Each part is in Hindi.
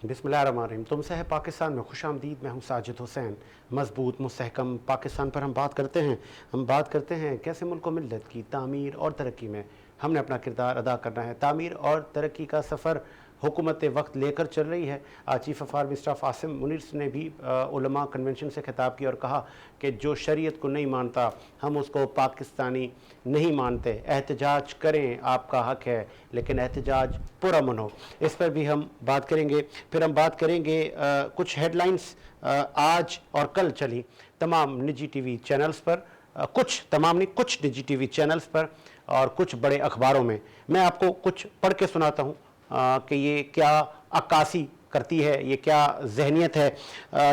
बिस्मिल्लाहिर्रहमानिर्रहीम। तुमसे है पाकिस्तान में खुशामदीद। मैं हूँ साजिद हुसैन। मजबूत मुस्तहकम पाकिस्तान पर हम बात करते हैं कैसे मुल्क व मिल्लत की तामीर और तरक्की में हमने अपना किरदार अदा करना है। तामीर और तरक्की का सफ़र हुकूमत वक्त लेकर चल रही है। आज chief of army staff Asim Munir ने भी उलमा कन्वेंशन से खिताब किया और कहा कि जो शरीयत को नहीं मानता हम उसको पाकिस्तानी नहीं मानते। एहतजाज करें, आपका हक है, लेकिन एहतजाज पुरअमन हो। इस पर भी हम बात करेंगे। फिर हम बात करेंगे कुछ हेडलाइंस आज और कल चली तमाम निजी टीवी चैनल्स पर, कुछ निजी टीवी चैनल्स पर और कुछ बड़े अखबारों में। मैं आपको कुछ पढ़ के सुनाता हूँ कि ये क्या अक्कासी करती है, ये क्या जहनीत है।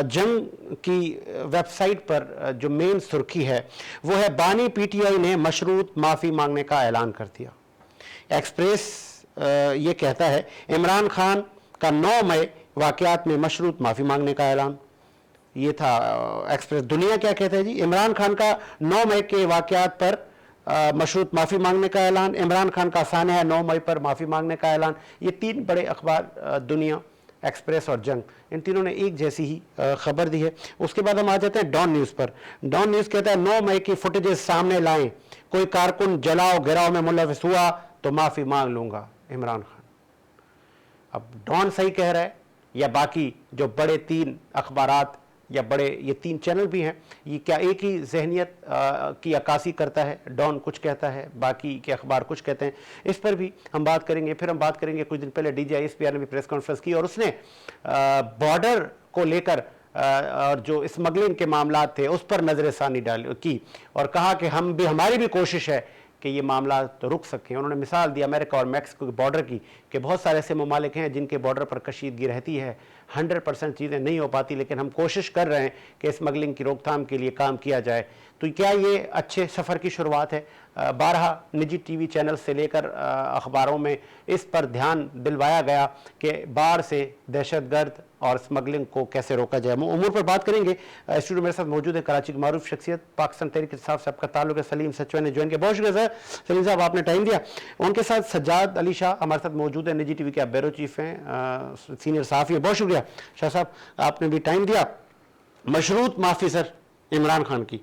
जंग की वेबसाइट पर जो मेन सुर्खी है वो है बानी पीटीआई ने मशरूत माफ़ी मांगने का ऐलान कर दिया। एक्सप्रेस ये कहता है इमरान खान का 9 मई वाक़यात में मशरूत माफ़ी मांगने का ऐलान। ये था एक्सप्रेस। दुनिया क्या कहता है जी, इमरान खान का 9 मई के वाक़यात पर मशरूत माफ़ी मांगने का ऐलान। इमरान खान का सानहा 9 मई पर माफ़ी मांगने का ऐलान। ये 3 बड़े अखबार दुनिया, एक्सप्रेस और जंग, इन तीनों ने एक जैसी ही खबर दी है। उसके बाद हम आ जाते हैं डॉन न्यूज़ पर। डॉन न्यूज़ कहता है 9 मई की फुटेजेस सामने लाएं, कोई कारकुन जलाओ गिराव में मुलविस हुआ तो माफ़ी मांग लूँगा इमरान खान। अब डॉन सही कह रहा है या बाकी जो बड़े 3 अखबारात या बड़े ये 3 चैनल भी हैं, ये क्या एक ही जहनीत की अक्कासी करता है? डॉन कुछ कहता है, बाकी के अखबार कुछ कहते हैं। इस पर भी हम बात करेंगे। फिर हम बात करेंगे, कुछ दिन पहले DGISPR ने भी प्रेस कॉन्फ्रेंस की और उसने बॉर्डर को लेकर और जो स्मगलिंग के मामला थे उस पर नजरसानी की और कहा कि हमारी भी कोशिश है कि ये मामला तो रुक सकें। उन्होंने मिसाल दी अमेरिका और मैक्सिको के बॉर्डर की कि बहुत सारे ऐसे ममालिक हैं जिनके बॉर्डर पर कशीदगी रहती है, 100% चीज़ें नहीं हो पाती, लेकिन हम कोशिश कर रहे हैं कि स्मगलिंग की रोकथाम के लिए काम किया जाए। तो क्या ये अच्छे सफ़र की शुरुआत है? 12 निजी टीवी चैनल से लेकर अखबारों में इस पर ध्यान दिलवाया गया कि बाहर से दहशतगर्द और स्मगलिंग को कैसे रोका जाए। उमूर पर बात करेंगे। स्टूडियो मेरे साथ मौजूद है कराची की मारूफ शख्सियत, पाकिस्तान तहरीक इंसाफ से आपका ताल्लुक है, सलीम सचवे ने ज्वाइन किया। बहुत शुक्रिया सर, सलीम साहब आपने टाइम दिया। उनके साथ सज्जाद अली शाह हमारे साथ मौजूद है, निजी टीवी के आप ब्यूरो चीफ हैं, सीनियर सहाफ़ी है। बहुत शुक्रिया शाह साहब, आपने भी टाइम दिया। मशरूत माफ़ी सर इमरान खान की,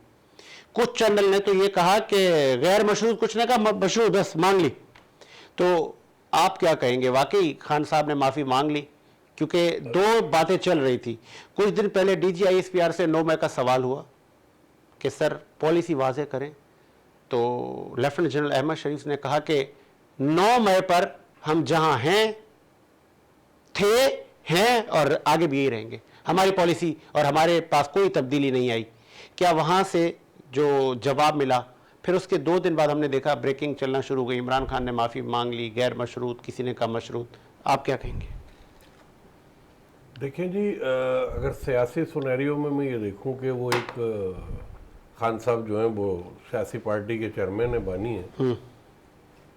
कुछ चैनल ने तो ये कहा कि गैर मशरूत, कुछ ने कहा मशरूत, बस मांग ली। तो आप क्या कहेंगे, वाकई खान साहब ने माफ़ी मांग ली? क्योंकि 2 बातें चल रही थी। कुछ दिन पहले DGISPR से 9 मई का सवाल हुआ कि सर पॉलिसी वाज़े करें, तो लेफ्टिनेंट जनरल अहमद शरीफ ने कहा कि 9 मई पर हम जहां हैं और आगे भी यही रहेंगे, हमारी पॉलिसी और हमारे पास कोई तब्दीली नहीं आई। क्या वहां से जो जवाब मिला, फिर उसके 2 दिन बाद हमने देखा ब्रेकिंग चलना शुरू हो गई, इमरान खान ने माफ़ी मांग ली, गैर मशरूत, किसी ने कहा मशरूत, आप क्या कहेंगे? देखें जी, अगर सियासी सुनहरियों में मैं ये देखूं कि वो एक खान साहब जो हैं वो सियासी पार्टी के चेयरमैन है, बानी है,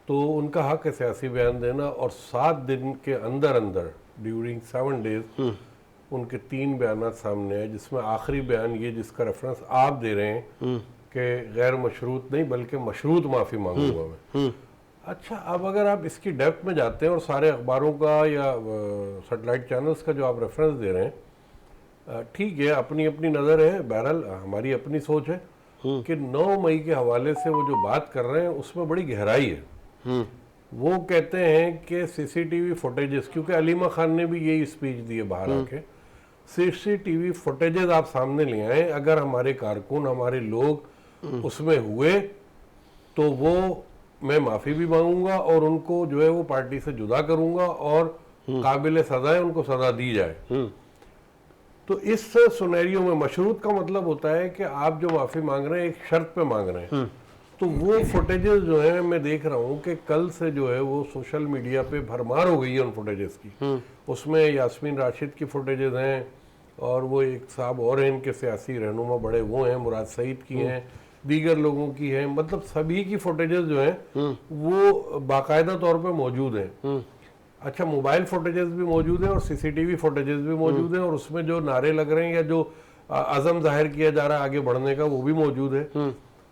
तो उनका हक है सियासी बयान देना। और 7 दिन के अंदर अंदर ड्यूरिंग 7 डेज उनके 3 बयान सामने आए, जिसमें आखिरी बयान ये जिसका रेफरेंस आप दे रहे हैं कि गैर मशरूत नहीं बल्कि मशरूत माफ़ी मांगूंगा मैं। अच्छा, अब अगर आप इसकी डेप्थ में जाते हैं और सारे अखबारों का या सेटेलाइट चैनल्स का जो आप रेफरेंस दे रहे हैं, ठीक है, अपनी अपनी नज़र है, बहरहाल हमारी अपनी सोच है कि 9 मई के हवाले से वो जो बात कर रहे हैं उसमें बड़ी गहराई है। वो कहते हैं कि CCTV फुटेजेस, क्योंकि अलीमा खान ने भी यही स्पीच दी है बाहर आके, CCTV फुटेजेस आप सामने ले आए, अगर हमारे कारकुन, हमारे लोग उसमें हुए तो वो मैं माफ़ी भी मांगूंगा और उनको जो है वो पार्टी से जुदा करूंगा और काबिल सज़ा है उनको सज़ा दी जाए। तो इस सुनहरियों में मशरूत का मतलब होता है कि आप जो माफ़ी मांग रहे हैं एक शर्त पे मांग रहे हैं। तो वो फुटेजेस जो है मैं देख रहा हूँ कि कल से जो है वो सोशल मीडिया पे भरमार हो गई है उन फुटेजेस की। उसमें यास्मीन राशिद की फुटेजेस हैं और वो एक साहब और हैं इनके सियासी रहनुमा बड़े, वो हैं मुराद सईद की हैं, दीगर लोगों की हैं, मतलब सभी की फुटेजेस जो हैं वो बाकायदा तौर पे मौजूद हैं। अच्छा, मोबाइल फुटेजेस भी मौजूद हैं और CCTV फुटेजेस भी मौजूद हैं और उसमें जो नारे लग रहे हैं या जो अज़म जाहिर किया जा रहा है आगे बढ़ने का वो भी मौजूद है।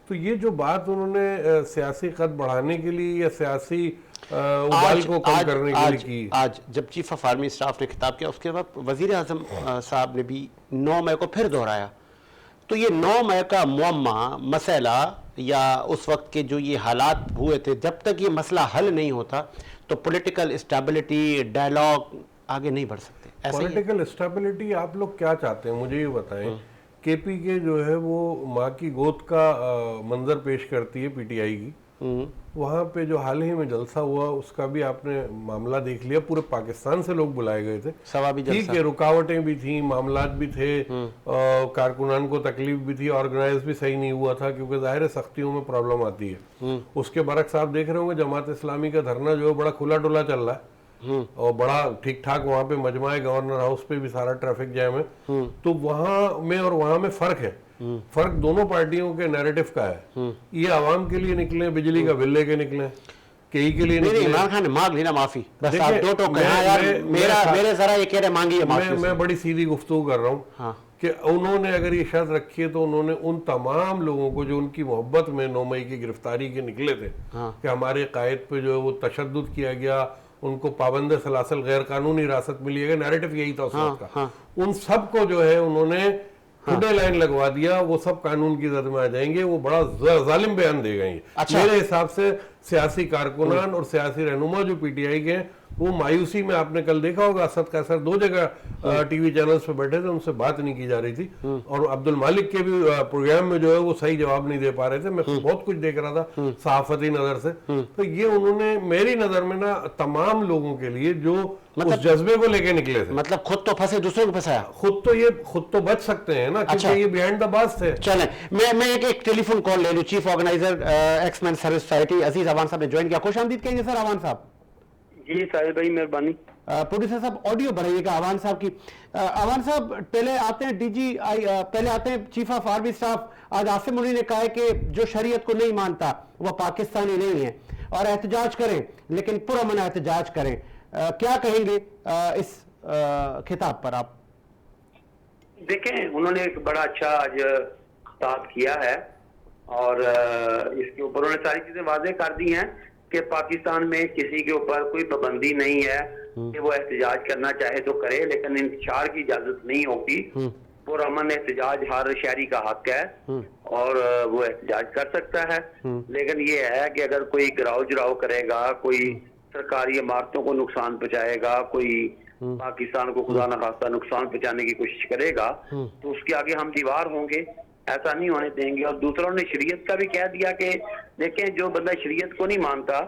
तो तो ये जो बात उन्होंने सियासी कद बढ़ाने के लिए या सियासी उबाल को कम करने के लिए की, आज जब चीफ ऑफ आर्मी स्टाफ ने खिताब किया उसके बाद वजीर आजम साहब ने भी 9 मई को फिर दोहराया। तो ये 9 मई का मुअम्मा मसला या उस वक्त के जो ये हालात हुए थे, जब तक ये मसला हल नहीं होता तो पॉलिटिकल स्टेबिलिटी, डायलॉग आगे नहीं बढ़ सकते। पॉलिटिकल स्टेबिलिटी आप लोग क्या चाहते हैं मुझे ये बताएं। केपी के जो है वो माँ की गोद का मंजर पेश करती है पीटीआई की, वहाँ पे जो हाल ही में जलसा हुआ उसका भी आपने मामला देख लिया, पूरे पाकिस्तान से लोग बुलाए गए थे। ठीक है, रुकावटें भी थी, मामलात भी थे, कारकुनान को तकलीफ भी थी, ऑर्गेनाइज भी सही नहीं हुआ था क्योंकि जाहिर है सख्तियों में प्रॉब्लम आती है। उसके बरक्स आप देख रहे होंगे जमात इस्लामी का धरना जो है बड़ा खुला डुला चल रहा है और बड़ा ठीक ठाक वहाँ पे मजमा है, गवर्नर हाउस पे भी सारा ट्रैफिक जैम है। तो वहाँ में और वहाँ में फर्क है, फर्क दोनों पार्टियों के नैरेटिव का है। ये आवाम के लिए निकले, बिजली का बिल लेके निकले, कई के लिए निकले। इमरान खान ने मांग ली ना माफी, बस आप दो टोक यार, मेरे जरा ये कह रहे मांगी है माफी। मैं बड़ी सीधी गुफ्तगू कर रहा हूँ कि उन्होंने अगर ये शर्त रखी है तो उन्होंने उन तमाम लोगों को जो उनकी मोहब्बत में 9 मई की गिरफ्तारी के निकले थे कि हमारे कायद पे जो है वो तशद्दुद किया गया, उनको पाबंद सलासल गैर कानूनी हिरासत मिली है, नैरेटिव यही था उस वक्त का। उन सब को जो है उन्होंने खुदे लाइन लगवा दिया, वो सब कानून की जद में आ जाएंगे। वो बड़ा जालिम बयान दे गए। मेरे हिसाब से सियासी कारकुनान और सियासी रहनुमा जो पीटीआई के हैं वो मायूसी में, आपने कल देखा होगा असद कैसर 2 जगह टीवी चैनल्स पे बैठे थे, उनसे बात नहीं की जा रही थी और अब्दुल मालिक के भी प्रोग्राम में जो है वो सही जवाब नहीं दे पा रहे थे। मैं बहुत कुछ देख रहा था सहाफती नजर से। तो ये उन्होंने मेरी नजर में ना तमाम लोगों के लिए जो उस जज्बे को लेके निकले थे, मतलब खुद तो फंसे दूसरों को फंसाया, खुद तो बच सकते हैं ना, क्योंकि ये बिहाइंड द बास थे। चलें, मैं एक टेलीफोन कॉल ले लूं। चीफ ऑर्गेनाइजर एक्समैन सर्विस सोसाइटी अजीज अवान साहब ने ज्वाइन किया। खुश आमदीद कहेंगे सर अवान साहब। जी साहिल भाई मेहरबानी। प्रोड्यूसर साहब ऑडियो बढ़ाइएगा अवान साहब की। अवान साहब पहले आते हैं DGI, पहले आते हैं चीफ ऑफ आर्मी स्टाफ। आज आसिम मुनी ने कहा है कि जो शरीयत को नहीं मानता वह पाकिस्तानी नहीं है और एहतजाज करें, लेकिन पुरअमन एहतजाज करें। क्या कहेंगे इस खिताब पर आप? देखें, उन्होंने एक बड़ा अच्छा आज खिताब किया है और इसके ऊपर उन्होंने सारी चीजें वाज़ेह कर दी हैं कि पाकिस्तान में किसी के ऊपर कोई पाबंदी नहीं है कि वो एहतजाज करना चाहे तो करे, लेकिन इंतशार की इजाजत नहीं होगी। पुरअमन एहतजाज हर शहरी का हक है और वो एहतजाज कर सकता है, लेकिन ये है कि अगर कोई गिराव जुराव करेगा, कोई सरकारी इमारतों को नुकसान पहुंचाएगा, कोई पाकिस्तान को खुदा न खास्ता नुकसान पहुंचाने की कोशिश करेगा तो उसके आगे हम दीवार होंगे, ऐसा नहीं होने देंगे। और दूसरा उन्होंने शरीयत का भी कह दिया कि देखें जो बंदा शरीयत को नहीं मानता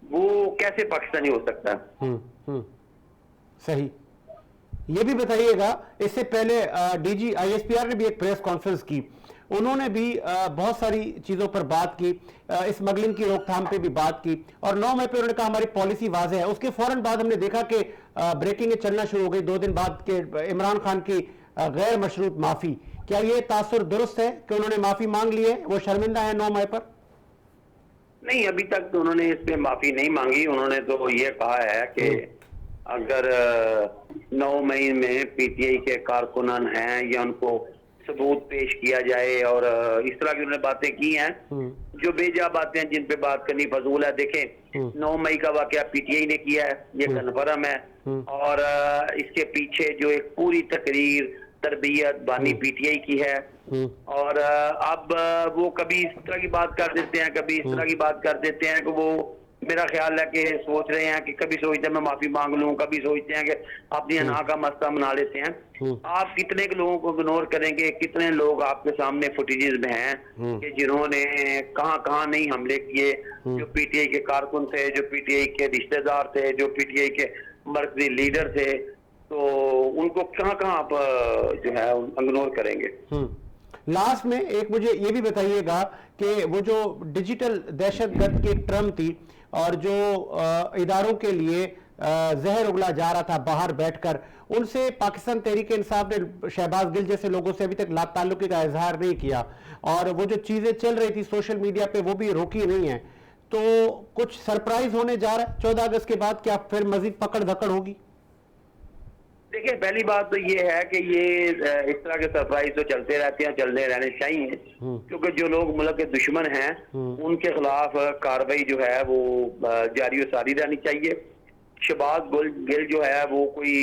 वो कैसे पाकिस्तानी हो सकता है। सही। ये भी बताइएगा, इससे पहले DG ISPR ने भी एक प्रेस कॉन्फ्रेंस की, उन्होंने भी बहुत सारी चीज़ों पर बात की, स्मगलिंग की रोकथाम पे भी बात की और 9 मई पे उन्होंने कहा हमारी पॉलिसी वाज़ेह है। उसके फौरन बाद हमने देखा कि ब्रेकिंग चलना शुरू हो गई 2 दिन बाद के इमरान खान की गैर मशरूत माफ़ी। क्या ये तासुर दुरुस्त है कि उन्होंने माफ़ी मांग ली है, वो शर्मिंदा है 9 मई पर? नहीं, अभी तक तो उन्होंने इस पे माफ़ी नहीं मांगी। उन्होंने तो ये कहा है कि अगर 9 मई में PTI के कारकुनान हैं या उनको सबूत पेश किया जाए और इस तरह की उन्होंने बातें की हैं जो बेजा बातें हैं जिन पे बात करनी फजूल है। देखें, 9 मई का वाकया PTI ने किया है, ये कन्फर्म है और इसके पीछे जो एक पूरी तकरीर तरबियत बानी PTI की है और अब वो कभी इस तरह की बात कर देते हैं, कभी इस तरह की बात कर देते हैं कि वो मेरा ख्याल है कि सोच रहे हैं कि कभी सोचते हैं मैं माफी मांग लूं, कभी सोचते हैं कि अपनी अना का मसला बना लेते हैं। आप कितने लोगों को इग्नोर करेंगे? कितने लोग आपके सामने फुटेजेस में हैं कि जिन्होंने कहां कहां नहीं हमले किए, जो PTI के कारकुन थे, जो PTI के रिश्तेदार थे, जो PTI के मरकजी लीडर थे, तो उनको कहां कहां आप जो है इग्नोर करेंगे। लास्ट में एक मुझे ये भी बताइएगा कि वो जो डिजिटल दहशतगर्द की टर्म थी और जो इदारों के लिए जहर उगला जा रहा था बाहर बैठकर, उनसे पाकिस्तान तहरीक इंसाफ ने शहबाज गिल जैसे लोगों से अभी तक ताल्लुकी का इजहार नहीं किया और वो जो चीजें चल रही थी सोशल मीडिया पे वो भी रोकी नहीं है। तो कुछ सरप्राइज होने जा रहा है 14 अगस्त के बाद? क्या फिर मजीद पकड़ धकड़ होगी? देखिए, पहली बात तो ये है कि ये इस तरह के सरप्राइज तो चलते रहते हैं, चलते रहने चाहिए, क्योंकि जो लोग मुल्क के दुश्मन हैं उनके खिलाफ कार्रवाई जो है वो जारी और सारी रहनी चाहिए। शहबाज गिल जो है वो कोई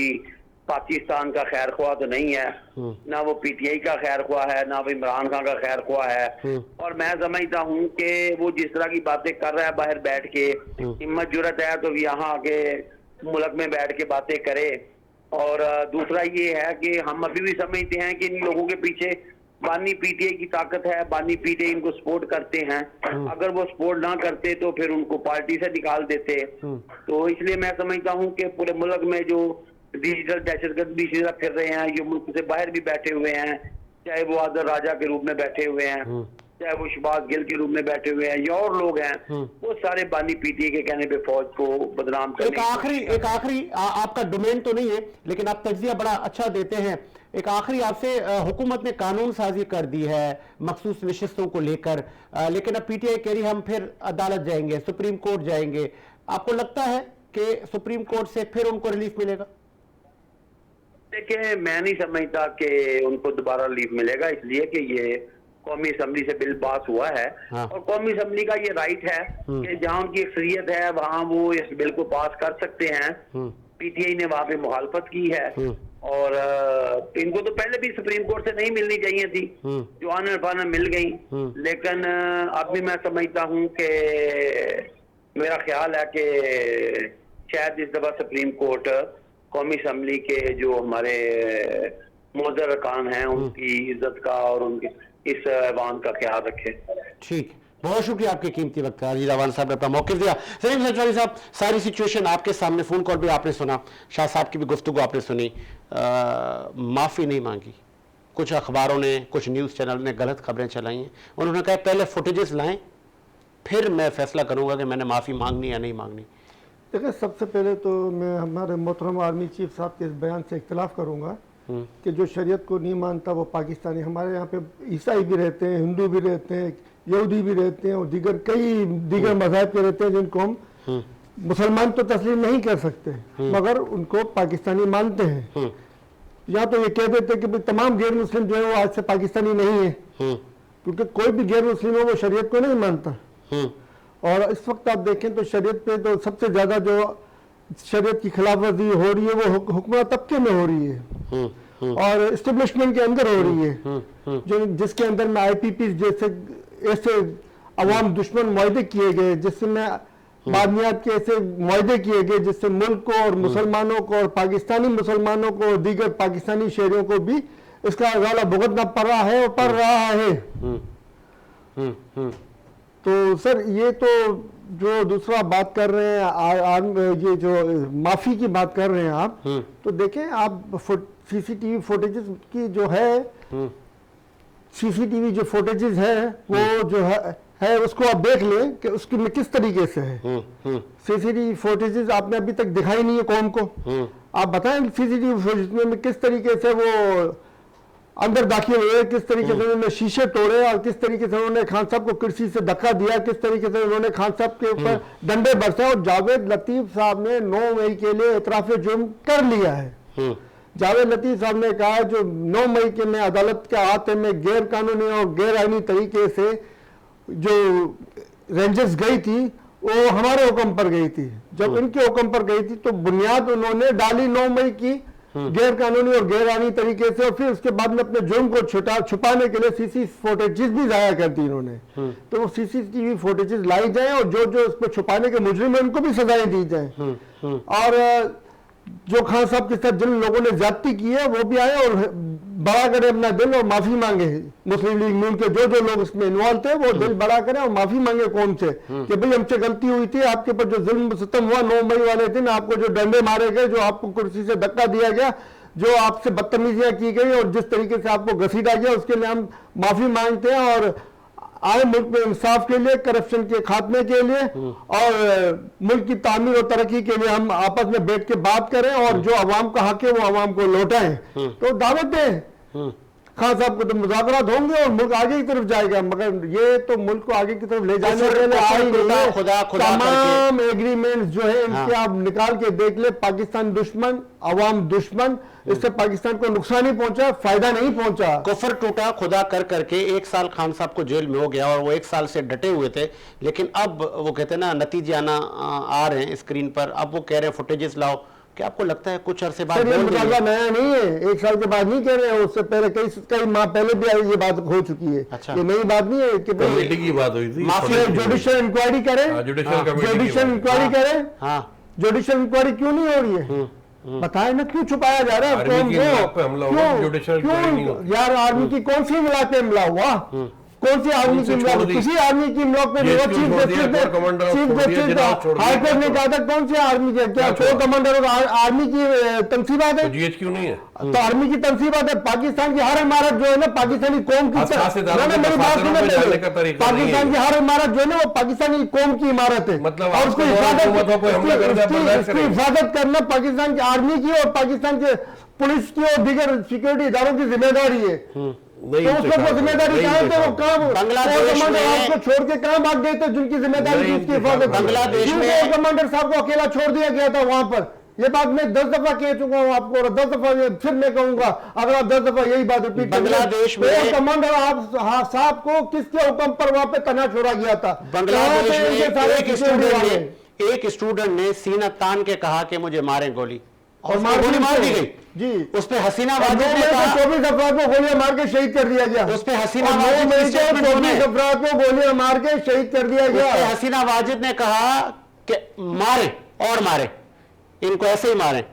पाकिस्तान का खैर ख्वाह तो नहीं है, ना वो पीटीआई का खैर ख्वाह है, ना वो इमरान खान का खैर ख्वाह है। और मैं समझता हूँ कि वो जिस तरह की बातें कर रहा है बाहर बैठ के, हिम्मत जुरत है तो यहाँ आके मुल्क में बैठ के बातें करे। और दूसरा ये है कि हम अभी भी समझते हैं कि इन लोगों के पीछे बानी पीटीआई की ताकत है, बानी पीटीआई इनको सपोर्ट करते हैं। अगर वो सपोर्ट ना करते तो फिर उनको पार्टी से निकाल देते। तो इसलिए मैं समझता हूँ कि पूरे मुल्क में जो डिजिटल दहशतगर्दी फिर रहे हैं, जो मुल्क से बाहर भी बैठे हुए हैं, चाहे वो आदर राजा के रूप में बैठे हुए हैं, चाहे वो शहबाज गिल के रूप में बैठे हुए हैं या और लोग हैं, वो सारे बानी पीटीआई के कहने पे फौज को बदनाम करने। एक आखिरी आपका डोमेन तो नहीं है लेकिन आप तज्जिया बड़ा अच्छा देते हैं। एक आखिरी आपसे, हुकूमत ने कानून साजी कर दी है मखसूस नशिस्तों को लेकर, लेकिन अब पीटीआई कह रही हम फिर अदालत जाएंगे, सुप्रीम कोर्ट जाएंगे। आपको लगता है कि सुप्रीम कोर्ट से फिर उनको रिलीफ मिलेगा? देखिए, मैं नहीं समझता कि उनको दोबारा रिलीफ मिलेगा, इसलिए कि ये कौमी असम्बली से बिल पास हुआ है। हाँ। और कौमी असम्बली का ये राइट है कि जहां उनकी अक्सरियत है वहां वो इस बिल को पास कर सकते हैं। पीटीआई ने वहां पे मुखालफत की है और इनको तो पहले भी सुप्रीम कोर्ट से नहीं मिलनी चाहिए थी, जो आने पाने मिल गई। लेकिन अब भी मैं समझता हूँ कि मेरा ख्याल है कि शायद इस दफा सुप्रीम कोर्ट कौमी असम्बली के जो हमारे मोअज़्ज़र अरकान हैं उनकी इज्जत का और उनकी इस ऐवान का ख्याल रखे। ठीक, बहुत शुक्रिया आपके कीमती वक्त का। अजीज अवान साहब ने अपना मौक़िफ़ दिया। सलीम सचवानी साहब, सारी सिचुएशन आपके सामने, फ़ोन कॉल भी आपने सुना, शाह साहब की भी गुफ्तगू आपने सुनी, माफ़ी नहीं मांगी। कुछ अखबारों ने, कुछ न्यूज़ चैनल ने गलत खबरें चलाई हैं। उन्होंने कहा पहले फुटेजेस लाएं फिर मैं फैसला करूँगा कि मैंने माफ़ी मांगनी या नहीं मांगनी। देखिए, सबसे पहले तो मैं हमारे मोहतरम आर्मी चीफ साहब के इस बयान से इख्तिलाफ करूँगा कि जो शरीयत को नहीं मानता वो पाकिस्तानी। हमारे यहाँ पे ईसाई भी रहते हैं, हिंदू भी रहते हैं, यहूदी भी रहते हैं और दीगर मज़हब के रहते हैं जिनको हम मुसलमान तो तस्लीम नहीं कर सकते मगर उनको पाकिस्तानी मानते हैं। या तो ये कह देते कि तमाम गैर मुस्लिम जो है वो आज से पाकिस्तानी नहीं है, क्योंकि कोई भी गैर मुस्लिम है वो शरीयत को नहीं मानता। और इस वक्त आप देखें तो शरीयत पे तो सबसे ज़्यादा जो शरीयत की खिलाफ वर्जी हो रही है वो हुक्मरान तबके में हो रही है और इस्टेब्लिशमेंट के अंदर हो रही है, जो जिसके अंदर में IPP जैसे ऐसे अवाम दुश्मन मुआहदे किए गए, जिसमें बानियात के ऐसे मुआहदे किए गए जिससे मुल्क को और मुसलमानों को और पाकिस्तानी मुसलमानों को और दीगर पाकिस्तानी शहरियों को भी इसका गाला भुगतना पड़ रहा है और पड़ रहा है। तो सर, ये तो जो दूसरा बात कर रहे हैं, ये जो माफ़ी की बात कर रहे हैं आप, तो देखें आप CCTV फुटेजेस की जो है, CCTV जो फुटेजेस है वो जो है उसको आप देख लें कि उसकी में किस तरीके से है। CCTV फुटेजेस आपने अभी तक दिखाई नहीं है कौम को। आप बताएं CCTV फुटेज में किस तरीके से वो अंदर दाखिल हुए, किस तरीके से उन्होंने शीशे तोड़े और किस तरीके से उन्होंने खान साहब को कुर्सी से धक्का दिया, किस तरीके से उन्होंने खान साहब के ऊपर डंडे बरसाए। और जावेद लतीफ साहब ने 9 मई के लिए इतराफ जुर्म कर लिया है। जावेद लतीफ साहब ने कहा जो 9 मई के में अदालत के अहाते में गैर कानूनी और गैर आईनी तरीके से जो रेंजर्स गई थी वो हमारे हुक्म पर गई थी। जब इनके हुक्म पर गई थी तो बुनियाद उन्होंने डाली 9 मई की गैर कानूनी और गैर आईनी तरीके से, और फिर उसके बाद में अपने जुर्म को छुपाने के लिए CCTV फुटेजेस भी जाया कर दी इन्होंने। तो वो CCTV फुटेजेस लाई जाए और जो जो उसको छुपाने के मुजरिम है उनको भी सजाएं दी जाए। और जो खान साहब के साथ जिन लोगों ने ज्यादती की है वो भी आए और बड़ा करें अपना दिल और माफी मांगे। मुस्लिम लीग नून के जो जो लोग इसमें इन्वॉल्व थे वो दिल बड़ा करें और माफी मांगे कौम से कि भाई हमसे गलती हुई थी, आपके ऊपर जो जुल्म सितम हुआ 9 मई वाले दिन, आपको जो डंडे मारे गए, जो आपको कुर्सी से धक्का दिया गया, जो आपसे बदतमीजियां की गई और जिस तरीके से आपको घसीटा गया, उसके लिए हम माफी मांगते हैं और आए मुल्क में इंसाफ के लिए, करप्शन के खात्मे के लिए और मुल्क की तामीर और तरक्की के लिए हम आपस में बैठ के बात करें और जो अवाम का हक है वो अवाम को लौटाएं। तो दावत दें खान साहब को तो मुज़ाकरात होंगे और मुल्क आगे की तरफ जाएगा, मगर ये तो मुल्क को आगे की तरफ ले जाने के लिए आई नहीं है। खुदा तमाम एग्रीमेंट जो है इनके आप निकाल के देख ले, पाकिस्तान दुश्मन, अवाम दुश्मन, इससे पाकिस्तान को नुकसान ही पहुंचा, फायदा नहीं पहुंचा। कुफर टूटा खुदा कर करके 1 साल खान साहब को जेल में हो गया और वो 1 साल से डटे हुए थे, लेकिन अब वो कहते हैं ना नतीजे आ रहे हैं स्क्रीन पर, अब वो कह रहे हैं फुटेजेस लाओ। क्या आपको लगता है कुछ अरसे बाद ये मुकाबला नया नहीं है, 1 साल के बाद नहीं कह रहे हैं, उससे पहले कई माह पहले भी ये बात हो चुकी है। अच्छा। ये नई बात नहीं है कि कमेटी की बात हुई थी, माफिया जुडिशियल इंक्वायरी करें, जुडिशियल इंक्वायरी करें। हाँ जुडिशियल इंक्वायरी क्यों नहीं हो रही है? बताए ना, क्यों छुपाया जा रहा है? आर्मी की इमलाक पे हमला हुआ, जुडिशियल इंक्वायरी नहीं होती। यार आर्मी की कौन सी इमलाक पे हमला हुआ? कौन सी आर्मी की इमलाक? किसी आर्मी की इमलाक पे चीफ जस्टिस हाई कोर्ट ने कहा था, कौन सी आर्मी के क्या कोर कमांडर और आर्मी की तनसीबात है? जीएचक्यू नहीं है तो आर्मी की तनसीबात है। पाकिस्तान की हर इमारत जो है ना पाकिस्तानी कौम की, मेरी बात सुनो, पाकिस्तान की हर इमारत जो है ना वो पाकिस्तानी कौम की इमारत है, मतलब और उसको इसकी हिफाजत करना पाकिस्तान की आर्मी की और पाकिस्तान के पुलिस की और दीगर सिक्योरिटी इदारों की जिम्मेदारी है। तो उसको वो जिम्मेदारी क्या है? तो वो काम बांग्लादेश में आपको छोड़ के कहाँ भाग गए थे जिनकी जिम्मेदारी थी उसकी हिफाजत? बांग्लादेश में कमांडर साहब को अकेला छोड़ दिया गया था वहां पर। ये बात मैं 10 दफा कह चुका हूँ आपको और 10 दफा फिर मैं कहूंगा, अगर आप 10 दफा यही बात रिपीट बांग्लादेश में कमांडर आप साहब को किसके हुक्म पर वहां पे तैनात छोड़ा गया था? बांग्लादेश में एक स्टूडेंट ने सीना तान के कहा कि मुझे मारे गोली, और गोली मार दी गई जी। उस पे हसीना वाजिद ने कहा 24 अफराद को गोलियां मार के शहीद कर दिया गया। उस पे हसीना और 9 वाजिद मई की को स्टेटमेंट 24 अफराद को गोलियां मार के शहीद कर दिया उस पे गया। हसीना वाजिद ने कहा कि मारे और मारे, इनको ऐसे ही मारे।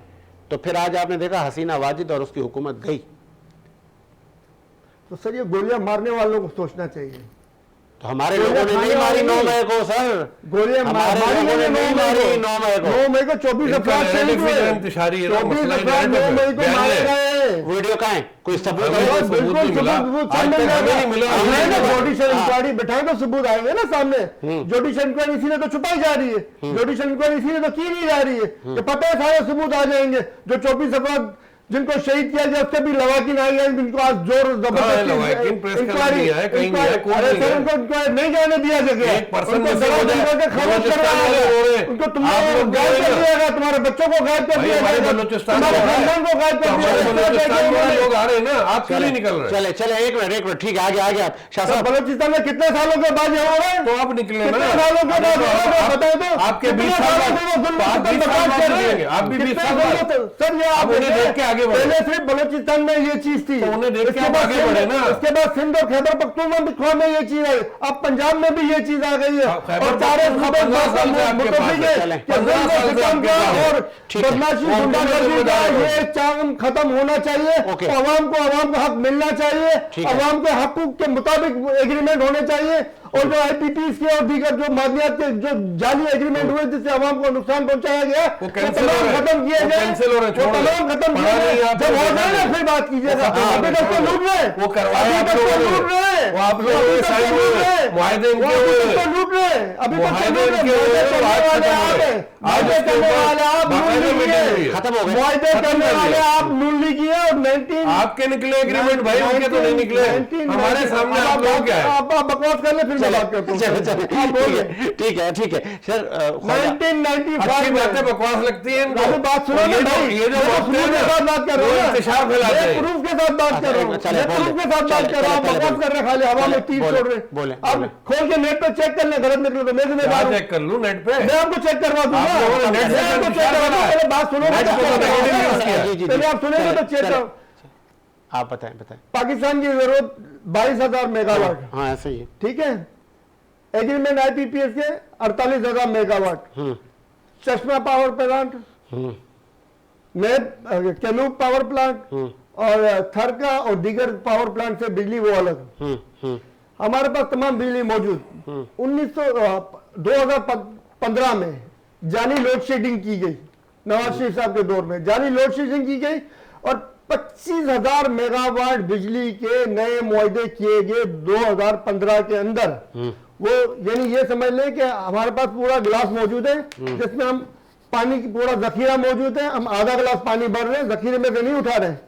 तो फिर आज आपने देखा हसीना वाजिद और उसकी हुकूमत गई। तो सर ये गोलियां मारने वालों को सोचना चाहिए। तो हमारे लोगों ने नहीं मारी 9 मई को सर, गोलियां हमारे लोगों ने नहीं मारी 9 मई को। 9 मई को 24 अफराद शहीद हुए। 24 अफराद 9 मई को मारे गए। वीडियो कहाँ है? कोई सबूत हमें है? सबूत नहीं मिला। आज तक हमें नहीं मिला। जुडिशियल इंक्वायरी बैठाए तो सबूत आएंगे ना सामने। जुडिशियल इंक्वायरी इसीलिए तो छुपाई जा रही है, जुडिशियल इंक्वायरी इसीलिए तो की नहीं जा रही है कि पता है सारे सबूत आ जाएंगे। जो 24 अफराद जिनको शहीद किया गया उससे भी लवाकिन आई है, जिनको आज जोर जबरदस्ती इंक्वायरी नहीं जाने दिया गया, उनको तुमने गायब कर दिया गया, तुम्हारे बच्चों को गायब कर दिया गया, तुम्हारे खानदान को गायब कर दिया गया। लोग आ रहे हैं ना, आप क्यों नहीं निकल रहे? चले चले एक मिनट ठीक है, आगे आप शासन। बलोचिस्तान में कितने सालों के बाद हो रहे हैं? तो आप निकले ना, कितने सालों के बाद बताए तो आपके 20 साल आप भी 20 साल सर ये आप देख के आगे पहले सिर्फ बलोचिस्तान में ये चीज थी, तो उन्हें देख के आप आगे बढ़े ना। उसके बाद सिंध और खैबर पख्तूनख्वा में ये चीज आई, अब पंजाब में भी ये चीज आ गई है। और सारे और बदमाशी गुंडागर्दी का ये चाम खत्म होना चाहिए। आवाम को हक मिलना चाहिए, आवाम के हकूक के मुताबिक एग्रीमेंट होने चाहिए। और जो IPPs के और दीगर जो मादियात के जो जाली एग्रीमेंट हुए जिससे आवाम को नुकसान पहुंचाया गया वो तमाम खत्म किए गए, वो तमाम खत्म किए गए। जब हो जाए ना फिर बात कीजिएगा। अभी तक तो लूट रहे, वो करवाया अभी तक तो लूट रहे, आप लोग अभी तक तो लूट रहे, मुआहदे वो अभी तक तो लूट रहे, अभी तक तो लूट रहे। मुआहदे करने वाले आप नून लीजिए, खत्म हो गए, मुआहदे करने वाले आप नून लीजिए। और 19 आपके निकले एग्रीमेंट भाई, उनके तो नहीं निकले। हमारे सामने आप लोग क्या है? आप बकवास कर ले, फिर मैं बात करता हूँ। ठीक है सर। 1995 बातें बकवास लगती है इनको। बात सुनो ना भाई, ये जो प्रूफ के साथ बात कर रहा हूँ, इंतशार फैलाते हैं, प्रूफ के साथ बात कर रहा हूँ, प्रूफ के साथ बात कर रहा हूँ। बकवास कर रहे, खाली हवा में तीर छोड़ रहे। अब खोल के नेट पे चेक कर ले, गलत निकले तो मैं जिम्मेदार हूँ। चेक कर लूं नेट पे, मैं आपको चेक करवा दूंगा, मैं आपको चेक करवा दूंगा। पहले बात सुनो, पहले आप सुनेंगे तो चेक करो। आप बताएं। पाकिस्तान की जरूरत 22,000 मेगावाट, हाँ ऐसे ही, ठीक है। एग्रीमेंट IPPS के 48,000 मेगावाट। चश्मा पावर प्लांट, कैनूब पावर प्लांट और थरका और दीगर पावर प्लांट से बिजली वो अलग। हमारे पास तमाम बिजली मौजूद। 2015 में जाली लोड शेडिंग की गई, नवाज शरीफ साहब के दौर में जाली लोड शेडिंग की गई और 25,000 मेगावाट बिजली के नए मुआहदे किए गए 2015 के अंदर। वो यानी ये समझ लें कि हमारे पास पूरा गिलास मौजूद है जिसमें हम पानी की पूरा जखीरा मौजूद है, हम आधा गिलास पानी भर रहे हैं, जखीरे में से नहीं उठा रहे हैं।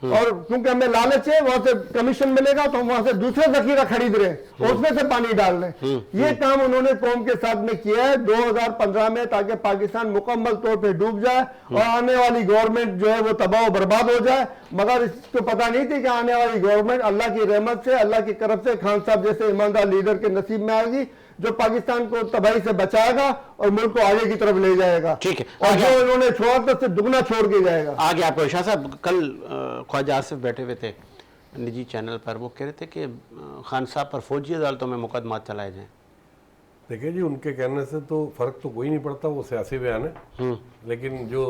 और क्योंकि हमें लालच है वहां से कमीशन मिलेगा तो हम वहां से दूसरे जखीरा खरीद रहे हैं और उसमें से पानी डाल रहे हैं। ये काम उन्होंने कौम के साथ में किया है 2015 में, ताकि पाकिस्तान मुकम्मल तौर पे डूब जाए और आने वाली गवर्नमेंट जो है वो तबाह बर्बाद हो जाए। मगर इसको पता नहीं थी कि आने वाली गवर्नमेंट अल्लाह की रहमत से, अल्लाह की तरफ से खान साहब जैसे ईमानदार लीडर के नसीब में आएगी, जो पाकिस्तान को तबाही से बचाएगा और मुल्क को आगे की तरफ ले जाएगा। ठीक है, और जो इन्होंने छोड़ा तो उससे दुगना छोड़ के जाएगा। आगे आपको शाह साहब, कल ख्वाजा आसिफ बैठे हुए थे निजी चैनल पर, वो कह रहे थे कि खान साहब पर फौजी अदालतों में मुकदमा चलाए जाएं। देखिए जी, उनके कहने से तो फर्क तो कोई नहीं पड़ता, वो सियासी बयान है, लेकिन जो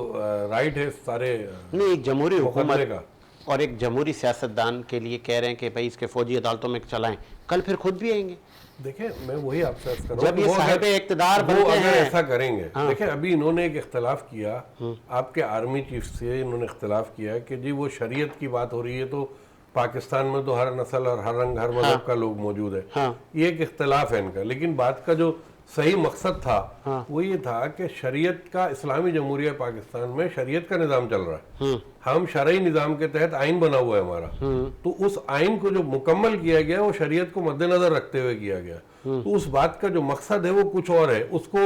राइट है सारे नहीं, एक जमहूरी मुकदमे हुकूमत का और एक जमहूरी सियासतदान के लिए कह रहे हैं कि भाई इसके फौजी अदालतों में चलाएं, कल फिर खुद भी आएंगे। देखिए, मैं वही आपसे अर्ज कर रहा हूं जब ये कि वो साहिब अगर- इख्तिदार वो बनते अगर हैं, ऐसा करेंगे। हाँ। देखिए, अभी इन्होंने एक इख्तलाफ किया, आपके आर्मी चीफ से इन्होंने इख्तलाफ किया कि जी वो शरीयत की बात हो रही है, तो पाकिस्तान में तो हर नस्ल और हर रंग हर मजहब का लोग मौजूद है। हाँ। ये एक इख्तलाफ है इनका, लेकिन बात का जो सही मकसद था वो ये था कि शरीयत का, इस्लामी जमहूरिया पाकिस्तान में शरीयत का निज़ाम चल रहा है, हम शरई निज़ाम के तहत आइन बना हुआ है हमारा, तो उस आइन को जो मुकम्मल किया गया वो शरीयत को मद्देनजर रखते हुए किया गया। तो उस बात का जो मकसद है वो कुछ और है, उसको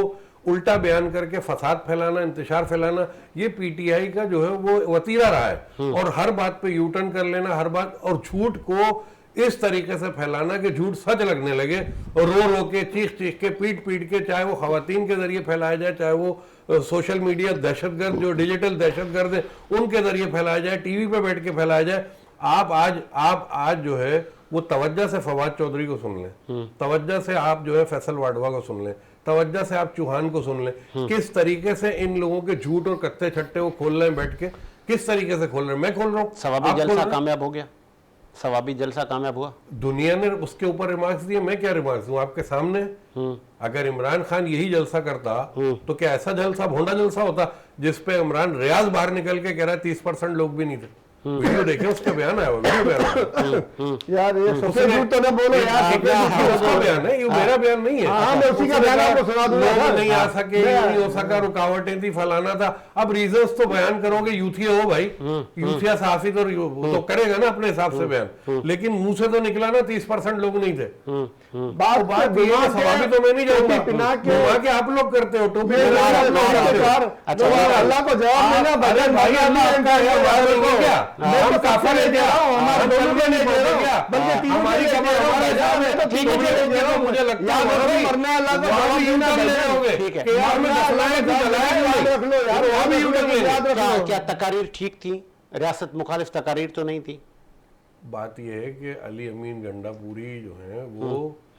उल्टा बयान करके फसाद फैलाना, इंतशार फैलाना, ये पीटीआई का जो है वो वतीरा रहा है। और हर बात पे यू टर्न कर लेना, हर बात, और झूठ को इस तरीके से फैलाना कि झूठ सच लगने लगे, और रो रो के, चीख चीख के, पीट पीट के, चाहे वो खवातीन के जरिए फैलाया जाए, चाहे वो सोशल मीडिया दहशतगर्द जो डिजिटल दहशतगर्द है उनके जरिए फैलाया जाए, टीवी पे बैठ के फैलाया जाए। आप आज जो है वो तवज्जो से फवाद चौधरी को सुन लें, तवज्जो से आप जो है फैसल वाडवा को सुन लें, तवज्जो से आप चौहान को सुन लें, किस तरीके से इन लोगों के झूठ और कत्ते छट्टे वो खोल रहे हैं बैठ के, किस तरीके से खोल रहे हैं। मैं खोल रहा हूँ, सवाबी आप खोल जलसा रहे हैं। कामयाब हो गया, सवाबी जलसा कामयाब हुआ। दुनिया ने उसके ऊपर रिमार्क्स दिए, मैं क्या रिमार्क्स दूं आपके सामने। अगर इमरान खान यही जलसा करता तो क्या ऐसा जलसा, भोंडा जलसा होता जिसपे इमरान रियाज बाहर निकल के कह रहा है 30% लोग भी नहीं थे। वीडियो देखे, उसका बयान आया, वीडियो बयान आया। यार ये सबसे झूठ तो ना बोलो यार, उसका बयान है, ये मेरा बयान नहीं है। हाँ, मैं उसी का बयान आपको सुना दूंगा। लोग नहीं आ सके, ये नहीं हो सका, रुकावटें थी, फलाना था। अब रीजंस तो बयान करोगे, यूथिया हो भाई, यूथिया सहाफी तो करेगा ना अपने हिसाब से बयान, लेकिन मुंह से तो निकला ना 30% लोग नहीं थे। बात ये है, सवाबी तो मैं नहीं जाऊंगा, घुमा के आप लोग करते हो, टोपी अल्लाह को जवाब देना, भजन भाई अल्लाह का है क्या हम काफिर है क्या, हम कलमे नहीं पढ़ते क्या, बल्कि हमारी कब्र हमारा हिसाब है। तो ठीक है, मुझे लगता है मरना है, अल्लाह का जवाब देना, ले रहे होगे ठीक है। कि यार मैं जलाया तो जलाया याद रख लो यार, वहाँ भी यूटर्न ले याद रख क्या लो। क्या तकारीर ठीक थी, रियासत मुखालिफ तकारीर तो नहीं थी। बात यह है कि अली अमीन गंडापुरी जो है वो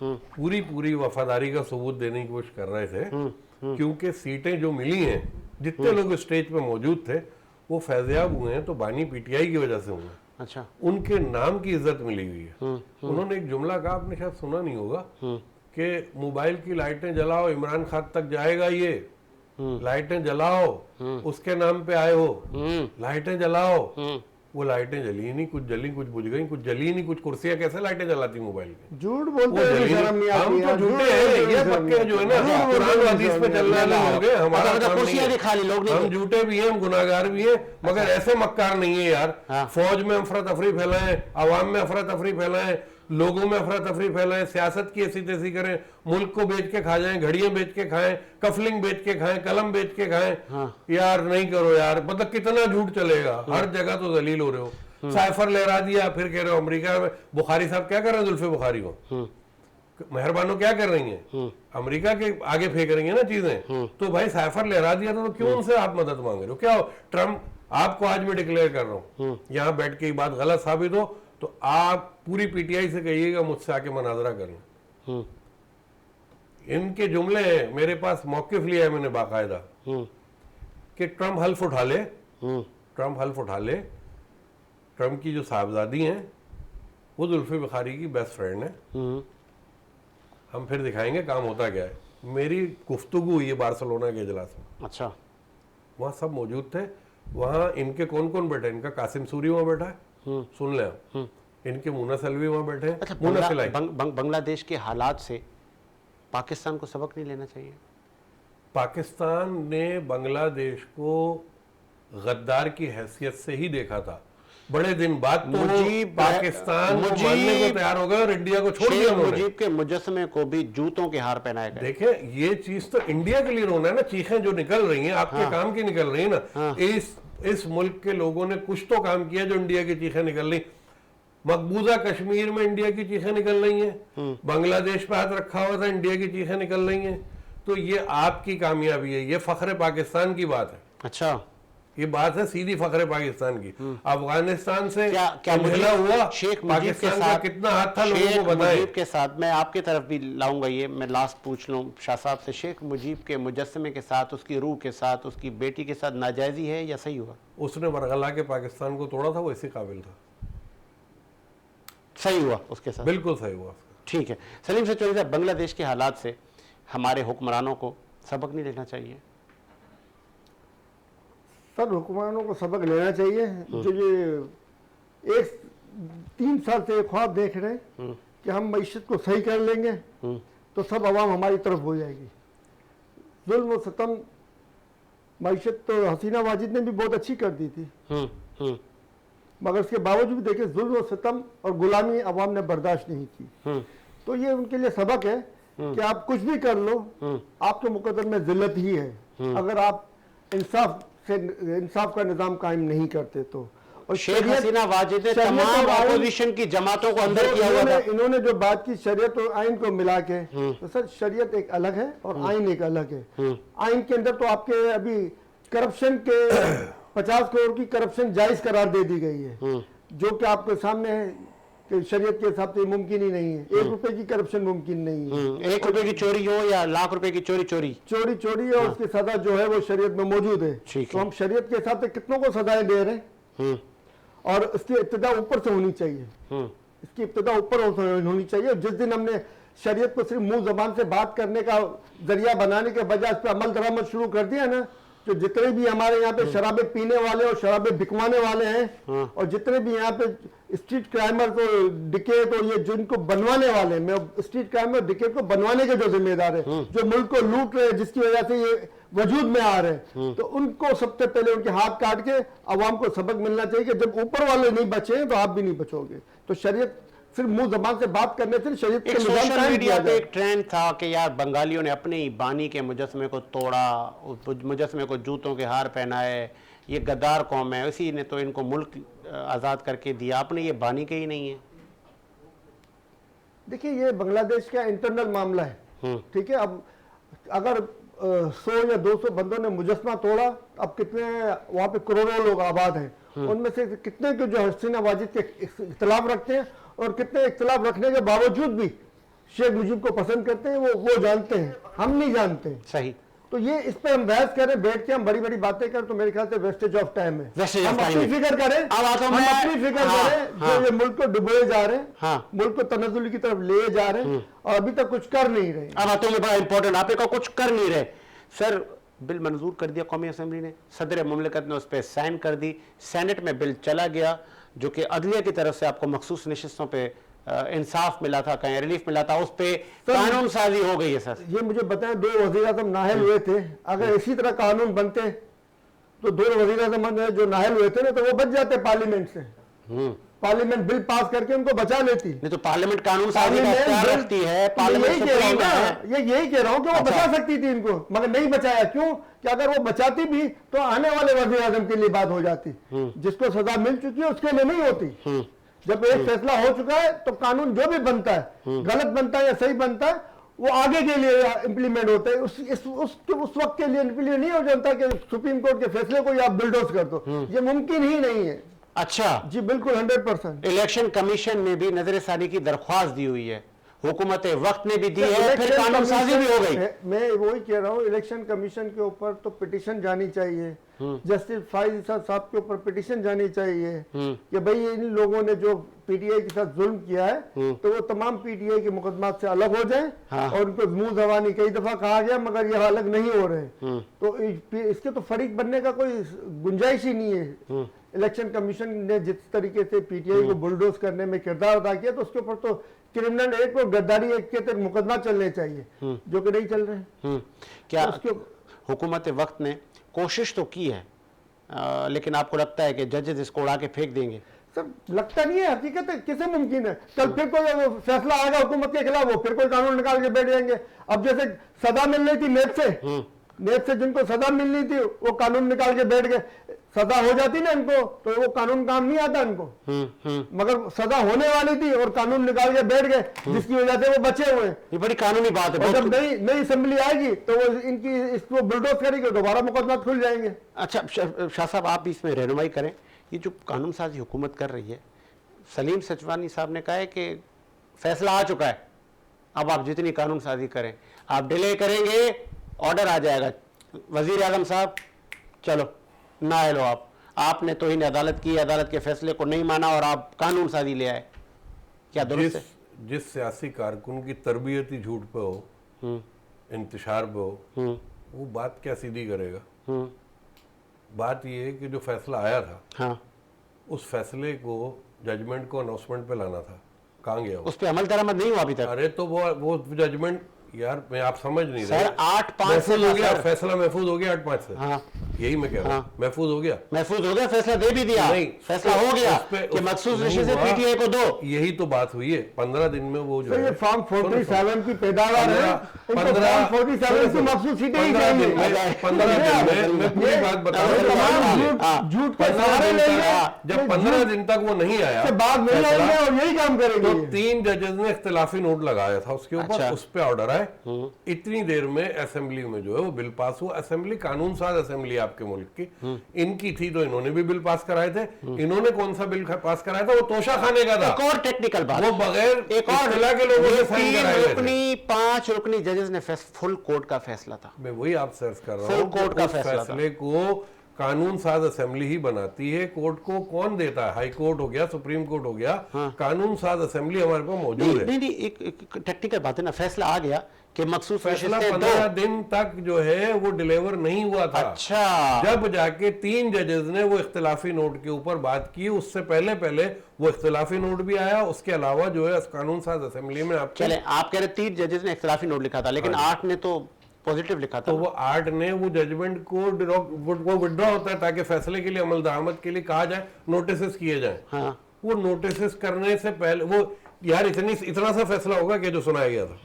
पूरी वफादारी का सबूत देने की कोशिश कर रहे थे, क्योंकि सीटें जो मिली हैं, जितने लोग स्टेज पे मौजूद थे वो फैज़याब हुए हैं तो बानी पीटीआई की वजह से हुए। अच्छा, उनके नाम की इज्जत मिली हुई है। उन्होंने एक जुमला कहा, आपने शायद सुना नहीं होगा, कि मोबाइल की लाइटें जलाओ, इमरान खान तक जाएगा ये, लाइटें जलाओ, उसके नाम पे आए हो, लाइटें जलाओ। वो लाइटें जली नहीं, कुछ जली, कुछ बुझ गई, कुछ जली नहीं, कुछ कुर्सियां कैसे लाइटें जलाती मोबाइल की, झूठ वो बोलते हैं, जली शर्म नहीं नहीं। हम आती तो यार, झूठे हैं, ये पक्के जो है ना, कुरान और हदीस पे चलने वाले लोग हैं, हमारा मतलब काम नहीं कुर्सियां है। भी खाली लोग नहीं हम थे। झूठे भी हैं, हम गुनाहगार भी हैं, मगर ऐसे मक्कार नहीं है यार। हाँ। फौज में अफरा तफरी फैलाएं, अवाम में अफरा तफरी फैलाएं, लोगों में अफरा तफरी फैलाएं, सियासत की ऐसी तैसी करें, मुल्क को बेच के खा जाएं, घड़ियां बेच के खाएं, कफलिंग बेच के खाएं, कलम बेच के खाएं। यार नहीं करो यार, मतलब कितना झूठ चलेगा, हर जगह तो जलील हो रहे हो। साइफर लहरा दिया, फिर कह रहे हो अमेरिका में बुखारी साहब क्या कर रहे हैं, जुल्फे बुखारी को मेहरबानो क्या कर रही हैं, अमेरिका के आगे फेंक रही है ना चीजें। तो भाई साइफर लहरा दिया तो क्यों उनसे आप मदद मांग रहे हो? क्या हो, ट्रम्प आपको आज मैं डिक्लेयर कर रहा हूँ, यहाँ बैठ के ये बात गलत साबित हो तो आप पूरी पीटीआई से कहिएगा मुझसे आके मुनाजरा करें। इनके जुमले हैं, मेरे पास मौकिफ लिया है मैंने बाकायदा, कि ट्रम्प हल्फ उठा ले, ट्रम्प हल्फ उठा ले, ट्रम्प की जो साहबजादी हैं वो जुल्फे बुखारी की बेस्ट फ्रेंड है, हम फिर दिखाएंगे काम होता क्या है। मेरी गुफ्तगू हुई है बार्सिलोना के इजलास में, अच्छा, वहाँ सब मौजूद थे। वहाँ इनके कौन कौन बैठे, इनका कासिम सूरी वहाँ बैठा है, सुन ले आप। इनके मुन्ना सलवी वहाँ बैठे हैं, अच्छा, मुन्ना सिलाई। बांग्लादेश के हालात से पाकिस्तान को सबक नहीं लेना चाहिए? पाकिस्तान ने बांग्लादेश को गद्दार की हैसियत से ही देखा था। बड़े दिन बाद तो मुजीब पाकिस्तान को मानने को तैयार हो गए और इंडिया को छोड़ दिया शेख उन्होंने। मुजीब के मुजस्समे को भी जूतों के हार पहनाए गए। देखें, ये चीज तो इंडिया के लिए रोना है ना, चीखें जो निकल रही हैं आपके काम की निकल रही है ना। इस मुल्क के लोगों ने कुछ तो काम किया जो इंडिया की चीखें निकल रही। मकबूजा कश्मीर में इंडिया की चीखें निकल रही हैं, बांग्लादेश पे हाथ रखा हुआ था, इंडिया की चीखें निकल रही हैं। तो ये आपकी कामयाबी है, ये फख्र पाकिस्तान की बात है। अच्छा, ये बात है सीधी फख्र पाकिस्तान की। अफगानिस्तान से क्या हमला हुआ, शेख मुजीब के पाकिस्तान का साथ कितना हाथ था लोगों शेख को बताएं। मुजीब के साथ मैं आपकी तरफ भी लाऊंगा, ये मैं लास्ट पूछ लूं शाह साहब से, शेख मुजीब के मुजस्समे के साथ, उसकी रूह के साथ, उसकी बेटी के साथ नाजायजी है या सही हुआ? उसने बरगला के पाकिस्तान को तोड़ा था, वो इसी काबिल था। सही हुआ उसके साथ, बिल्कुल सही हुआ। ठीक है। सलीम से चौधरी साहब, बांग्लादेश के हालात से हमारे हुक्मरानों को सबक नहीं लेना चाहिए? सर, हुक्मरानों को सबक लेना चाहिए। जो ये 3 साल से ख्वाब देख रहे हैं कि हम मईशत को सही कर लेंगे तो सब आवाम हमारी तरफ हो जाएगी। जुल्म और सितम, मईशत तो हसीना वाजिद ने भी बहुत अच्छी कर दी थी, मगर उसके बावजूद देखे जुल्म और सितम और गुलामी अवाम ने बर्दाश्त नहीं की। तो ये उनके लिए सबक है कि आप कुछ भी कर लो, आपके मुकद्दर में जिल्लत ही है अगर आप इंसाफ का निजाम कायम नहीं करते तो। और शेख हसीना वाजिद ने तमाम अपोजिशन की जमातों को अंदर किया हुआ था। इन्होंने जो बात की शरीयत और आइन को मिला के, तो सर शरीयत एक अलग है और आइन एक अलग है। आइन के अंदर तो आपके अभी करप्शन के 50 करोड़ की करप्शन जायज करार दे दी गई है, जो कि आपके सामने है कि शरीयत के हिसाब से मुमकिन ही नहीं है। 1 रुपए की करप्शन मुमकिन नहीं है। 1 रुपए की चोरी हो या लाख रुपए की चोरी चोरी है और उसकी सजा जो है वो शरीयत में मौजूद है। तो हम शरीयत के हिसाब से कितनों को सजाएं दे रहे हैं, और इसकी इब्तिदा ऊपर से होनी चाहिए। इसकी इब्तिदा ऊपर होनी चाहिए। जिस दिन हमने शरीयत को सिर्फ मुंह जबान से बात करने का जरिया बनाने के बजाय इस पर अमल दरामद शुरू कर दिया ना, जो जितने भी हमारे यहाँ पे शराबे पीने वाले और शराबे बिकवाने वाले हैं, और जितने भी यहाँ पे स्ट्रीट क्राइमर को, डिकेट और ये जिनको बनवाने वाले हैं, मैं स्ट्रीट क्राइमर डिकेट को बनवाने के जो जिम्मेदार है, जो मुल्क को लूट रहे हैं, जिसकी वजह से ये वजूद में आ रहे हैं, तो उनको सबसे पहले उनके हाथ काट के अवाम को सबक मिलना चाहिए कि जब ऊपर वाले नहीं बचे तो आप भी नहीं बचोगे। तो शरीयत सिर्फ मुंह जबान से बात करने से शरीयत के निजाम सोशल कायम मीडिया किया पे जाए। एक ट्रेंड था कि यार बंगालियों ने अपने ही बानी के मुजस्समे को तोड़ा, उस मुजस्समे को जूतों के हार पहनाए, ये गद्दार कौम है, इसी ने तो इनको मुल्क आज़ाद करके दिया। आपने ये बानी के ही नहीं है। देखिए, ये बांग्लादेश का इंटरनल मामला है, ठीक है। अब अगर 100 या 200 बंदों ने मुजस्समा तोड़ा, अब कितने वहाँ पे करोड़ों लोग आबाद हैं, उनमें से कितने के जो हसीना वाजिद के इख्तिलाफ रखते हैं और कितने इख्तिलाफ रखने के बावजूद भी शेख मुजीब को पसंद करते हैं, वो जानते हैं, हम नहीं जानते। सही। तो ये इस पे हम बहस करें, बैठ के हम बड़ी बड़ी बातें करें, तो मेरे ख्याल से वेस्टेज ऑफ टाइम है। हम अपनी फिक्र करें, जो ये मुल्क को डुबोए जा रहे हैं, मुल्क को तनज़्ज़ुल की तरफ ले जा रहे हैं और अभी तक कुछ कर नहीं रहे। अब आते हैं बड़ा इंपॉर्टेंट, आपने कहा कुछ कर नहीं रहे। सर, बिल मंजूर कर दिया कौमी असम्बली ने, सदर मुमलिकत ने उस पर साइन कर दी, सेनेट में बिल चला गया, जो कि अदलिया की तरफ से आपको मखसूस नशिस्तों पे इंसाफ मिला था, कहीं रिलीफ मिला था, उस पे कानून साजी हो गई है। सर, ये मुझे बताएं, 2 वज़ीर-ए-आज़म नाहल हुए थे, अगर इसी तरह कानून बनते तो 2 वज़ीर-ए-आज़म जो नाहल हुए थे ना, तो वो बच जाते पार्लियामेंट से। पार्लियामेंट बिल पास करके उनको बचा लेती। नहीं तो पार्लियामेंट कानून साजी का इख्तियार रखती है, पार्लियामेंट सुप्रीम है। यही कह रहा हूँ कि वो बचा सकती थी इनको, मगर नहीं बचाया। क्यों? कि अगर वो बचाती भी तो आने वाले वज़ीर-ए-आज़म के लिए बात हो जाती, जिसको सजा मिल चुकी है उसके लिए नहीं होती। जब एक फैसला हो चुका है तो कानून जो भी बनता है, गलत बनता है या सही बनता है, वो आगे के लिए इंप्लीमेंट होता है। उस वक्त के लिए इंप्लीमेंट नहीं हो जाता कि सुप्रीम कोर्ट के फैसले को आप बुलडोज कर दो, ये मुमकिन ही नहीं है। अच्छा जी बिल्कुल, 100%। इलेक्शन कमीशन ने भी नजरसानी की दरख्वास्त दी हुई है, हुकूमत वक्त ने भी दी है, फिर कानून साजी भी हो गई। मैं वही कह रहा हूँ, इलेक्शन कमीशन के ऊपर तो पिटीशन जानी चाहिए, जस्टिस फाइज साहब के ऊपर पिटीशन जानी चाहिए कि भाई इन लोगों ने जो पीटीआई के साथ जुल्म किया है, तो वो तमाम पीटीआई के मुकदमात से अलग हो जाए। और उनको मुंह जबानी कई दफा कहा गया, मगर ये अलग नहीं हो रहे, तो इसके तो फरीक बनने का कोई गुंजाइश ही नहीं है। इलेक्शन कमीशन ने जिस तरीके से पीटीआई को बुलडोज करने में किरदार अदा किया, तो उसके ऊपर तो क्रिमिनल एक्ट और गद्दारी एक्ट के तहत मुकदमा चलने चाहिए, जो कि नहीं चल रहे। क्या हुकूमत वक्त ने कोशिश तो की है, लेकिन आपको लगता है कि जजेस इसको उड़ा के फेंक देंगे? सर लगता नहीं है, हकीकत है, कैसे मुमकिन है? कल फिर कोई वो फैसला आएगा हुकूमत के खिलाफ, वो फिर कोई कानून निकाल के बैठ जाएंगे। अब जैसे सजा मिल रही थी नेब से जिनको सजा मिलनी थी वो कानून निकाल के बैठ गए। सजा हो जाती ना इनको तो वो कानून काम नहीं आता इनको। मगर सजा होने वाली थी और कानून निकाल के बैठ गए, जिसकी वजह से वो बचे हुए हैं। ये बड़ी कानूनी बात है। और जब नई असेंबली आएगी तो वो इनकी इसको बुलडोज करेगी, दोबारा मुकदमा खुल जाएंगे। अच्छा शाह साहब, आप इसमें रहनुमाई करें, ये जो कानून साजी हुकूमत कर रही है, सलीम सचवानी साहब ने कहा है कि फैसला आ चुका है, अब आप जितनी कानून साजी करें, आप डिले करेंगे ऑर्डर आ जाएगा। वजीर आजम साहब चलो ना लो, आपने तो इन अदालत की, अदालत के फैसले को नहीं माना और आप कानून साजी ले आए, क्या दुरुस्त है? जिस सियासी कारकुन की तरबियती झूठ पे हो, इंतशार पे हो, वो बात क्या सीधी करेगा? बात ये है कि जो फैसला आया था, हाँ, उस फैसले को, जजमेंट को अनाउंसमेंट पे लाना था, कहाँ गया वो? उस पर अमल दरामद नहीं हुआ अभी तक। अरे तो वो जजमेंट, यार मैं आप समझ नहीं रहे। सर 8-5 से हो गया फैसला, महफूज हो गया 8-5 से। हाँ, यही मैं कह रहा हूँ, महफूज हो गया, महफूज हो गया, फैसला दे भी दिया, नहीं फैसला हो गया कि मखसूस रिश्ते से पीटीआई को दो। यही तो बात हुई है, 15 दिन में वो जो तो ये फॉर्म 47 की पैदावार है, 47 की मखसूस सीटें ही जाएंगी। 15 दिन में मैं पूरी बात बता रहा हूँ, झूठ के सहारे लेंगे, जब 15 दिन तक वो नहीं आया, उसके बाद नहीं आएंगे और यही काम करेंगे। तो 3 जजेस ने इख्तिलाफी नोट लगाया था उसके ऊपर, अच्छा। उस पे ऑर्डर आए, इतनी देर में असेंबली में जो है वो बिल पास हुआ। असेंबली कानून साज असेंबली आपके मुल्क की, इनकी थी तो इन्होंने भी बिल पास कराए थे। इन्होंने कौन सा बिल पास कराया था? वो तोशा खाने का था। एक और टेक्निकल बात, वो बगैर एक और इत्तला के लोगों से साइन कराए गए थे। 5 रुकनी जजेस ने फुल कोर्ट का फैसला था, मैं वही आप सर्च कर रहा फुल हूँ, कोर्ट का उस फैसला था। फैसले को कानून साज असेंबली ही बनाती है। कोर्ट को कौन देता है? हाई कोर्ट हो गया, सुप्रीम कोर्ट हो गया, कानून साज असेंबली हमारे पास मौजूद है। नहीं, एक टेक्निकल बात है ना, फैसला आ गया कि मखसूस फैसला रिश्ते 15 दो। दिन तक जो है वो डिलीवर नहीं हुआ था। अच्छा, जब जाके 3 जजेस ने वो इख्तिलाफी नोट के ऊपर बात की, उससे पहले वो इख्तिलाफी नोट भी आया। उसके अलावा जो है कानून साज असेंबली में आप चले, आप कह रहे 3 जजेस ने इख्तिलाफी नोट लिखा था, लेकिन 8 ने तो पॉजिटिव लिखा था। तो वो 8 ने वो जजमेंट को विड्रॉ होता है ताकि फैसले के लिए, अमल दरामद के लिए कहा जाए, नोटिस किए जाए। हाँ, वो नोटिस करने से पहले वो, यार इतना सा फैसला होगा कि जो सुनाया गया था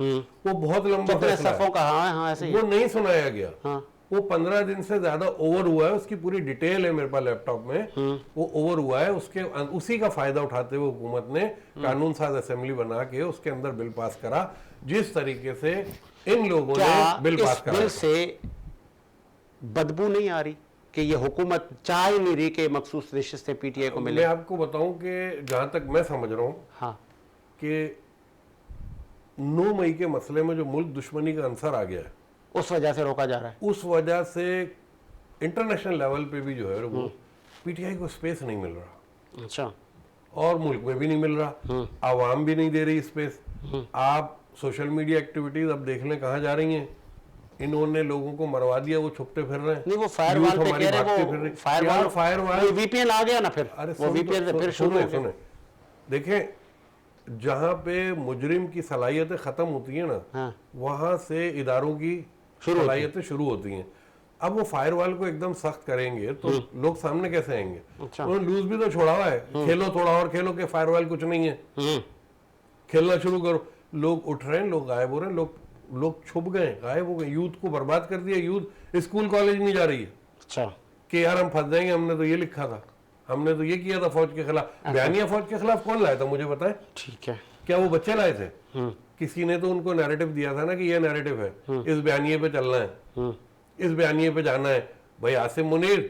वो बहुत लंबा कितने फैसला सफ़ों है, का? हाँ, ऐसे ही। वो नहीं सुनाया गया। हाँ, वो 15 दिन से ज्यादा ओवर हुआ है, उसकी पूरी डिटेल है मेरे पास लैपटॉप में। वो ओवर हुआ है, उसी का फायदा उठाते हुए हुकूमत ने कानून साज असेंबली बना के उसके अंदर बिल पास करा। जिस तरीके से इन लोगों ने बिल पास करा, बिल से बदबू नहीं आ रही कि ये हुकूमत चाह ही नहीं रही कि मखसूस रिश्ते से पीटीआई को मिले? मैं आपको बताऊं कि जहां तक मैं समझ रहा हूं हाँ, कि 9 मई के मसले में जो मुल्क दुश्मनी का अंसर आ गया है, उस वजह से रोका जा रहा है। उस वजह से इंटरनेशनल लेवल पे भी जो है वो पीटीआई को स्पेस नहीं मिल रहा। अच्छा, और मुल्क में भी नहीं मिल रहा, आवाम भी नहीं दे रही स्पेस। आप सोशल मीडिया एक्टिविटीज अब देख लें कहाँ जा रही हैं। इन्होंने लोगों को मरवा दिया, वो छुपते फिर रहे हैं। नहीं वो फायरवॉल पे कह रहे हैं, वो फायरवॉल वीपीएन आ गया ना, फिर वो वीपीएन से फिर शुरू हो गया। देखें, जहां पे मुजरिम की सलाहियतें खत्म होती है ना, हाँ, वहां से इदारों की सलाहियतें शुरू होती हैं। अब वो फायरवॉल को एकदम सख्त करेंगे तो लोग सामने कैसे आएंगे? अच्छा। उन्होंने लूज भी तो छोड़ा हुआ है, खेलो थोड़ा और खेलो के फायरवॉल कुछ नहीं है, खेलना शुरू करो। लोग उठ रहे हैं, लोग गायब हो रहे हैं, लोग छुप गए, गायब हो गए, यूथ को बर्बाद कर दिया। यूथ स्कूल कॉलेज नहीं जा रही है अच्छा, कि यार हम फंस जाएंगे, हमने तो ये लिखा था, हमने तो ये किया था फौज के खिलाफ। बयानिया फौज के खिलाफ कौन लाया था मुझे बताएं? ठीक है, क्या वो बच्चे लाए थे? किसी ने तो उनको नैरेटिव दिया था ना कि ये नैरेटिव है, इस बयानिए पे चलना है, इस बयानिए पे जाना है। भाई आसिम मुनीर,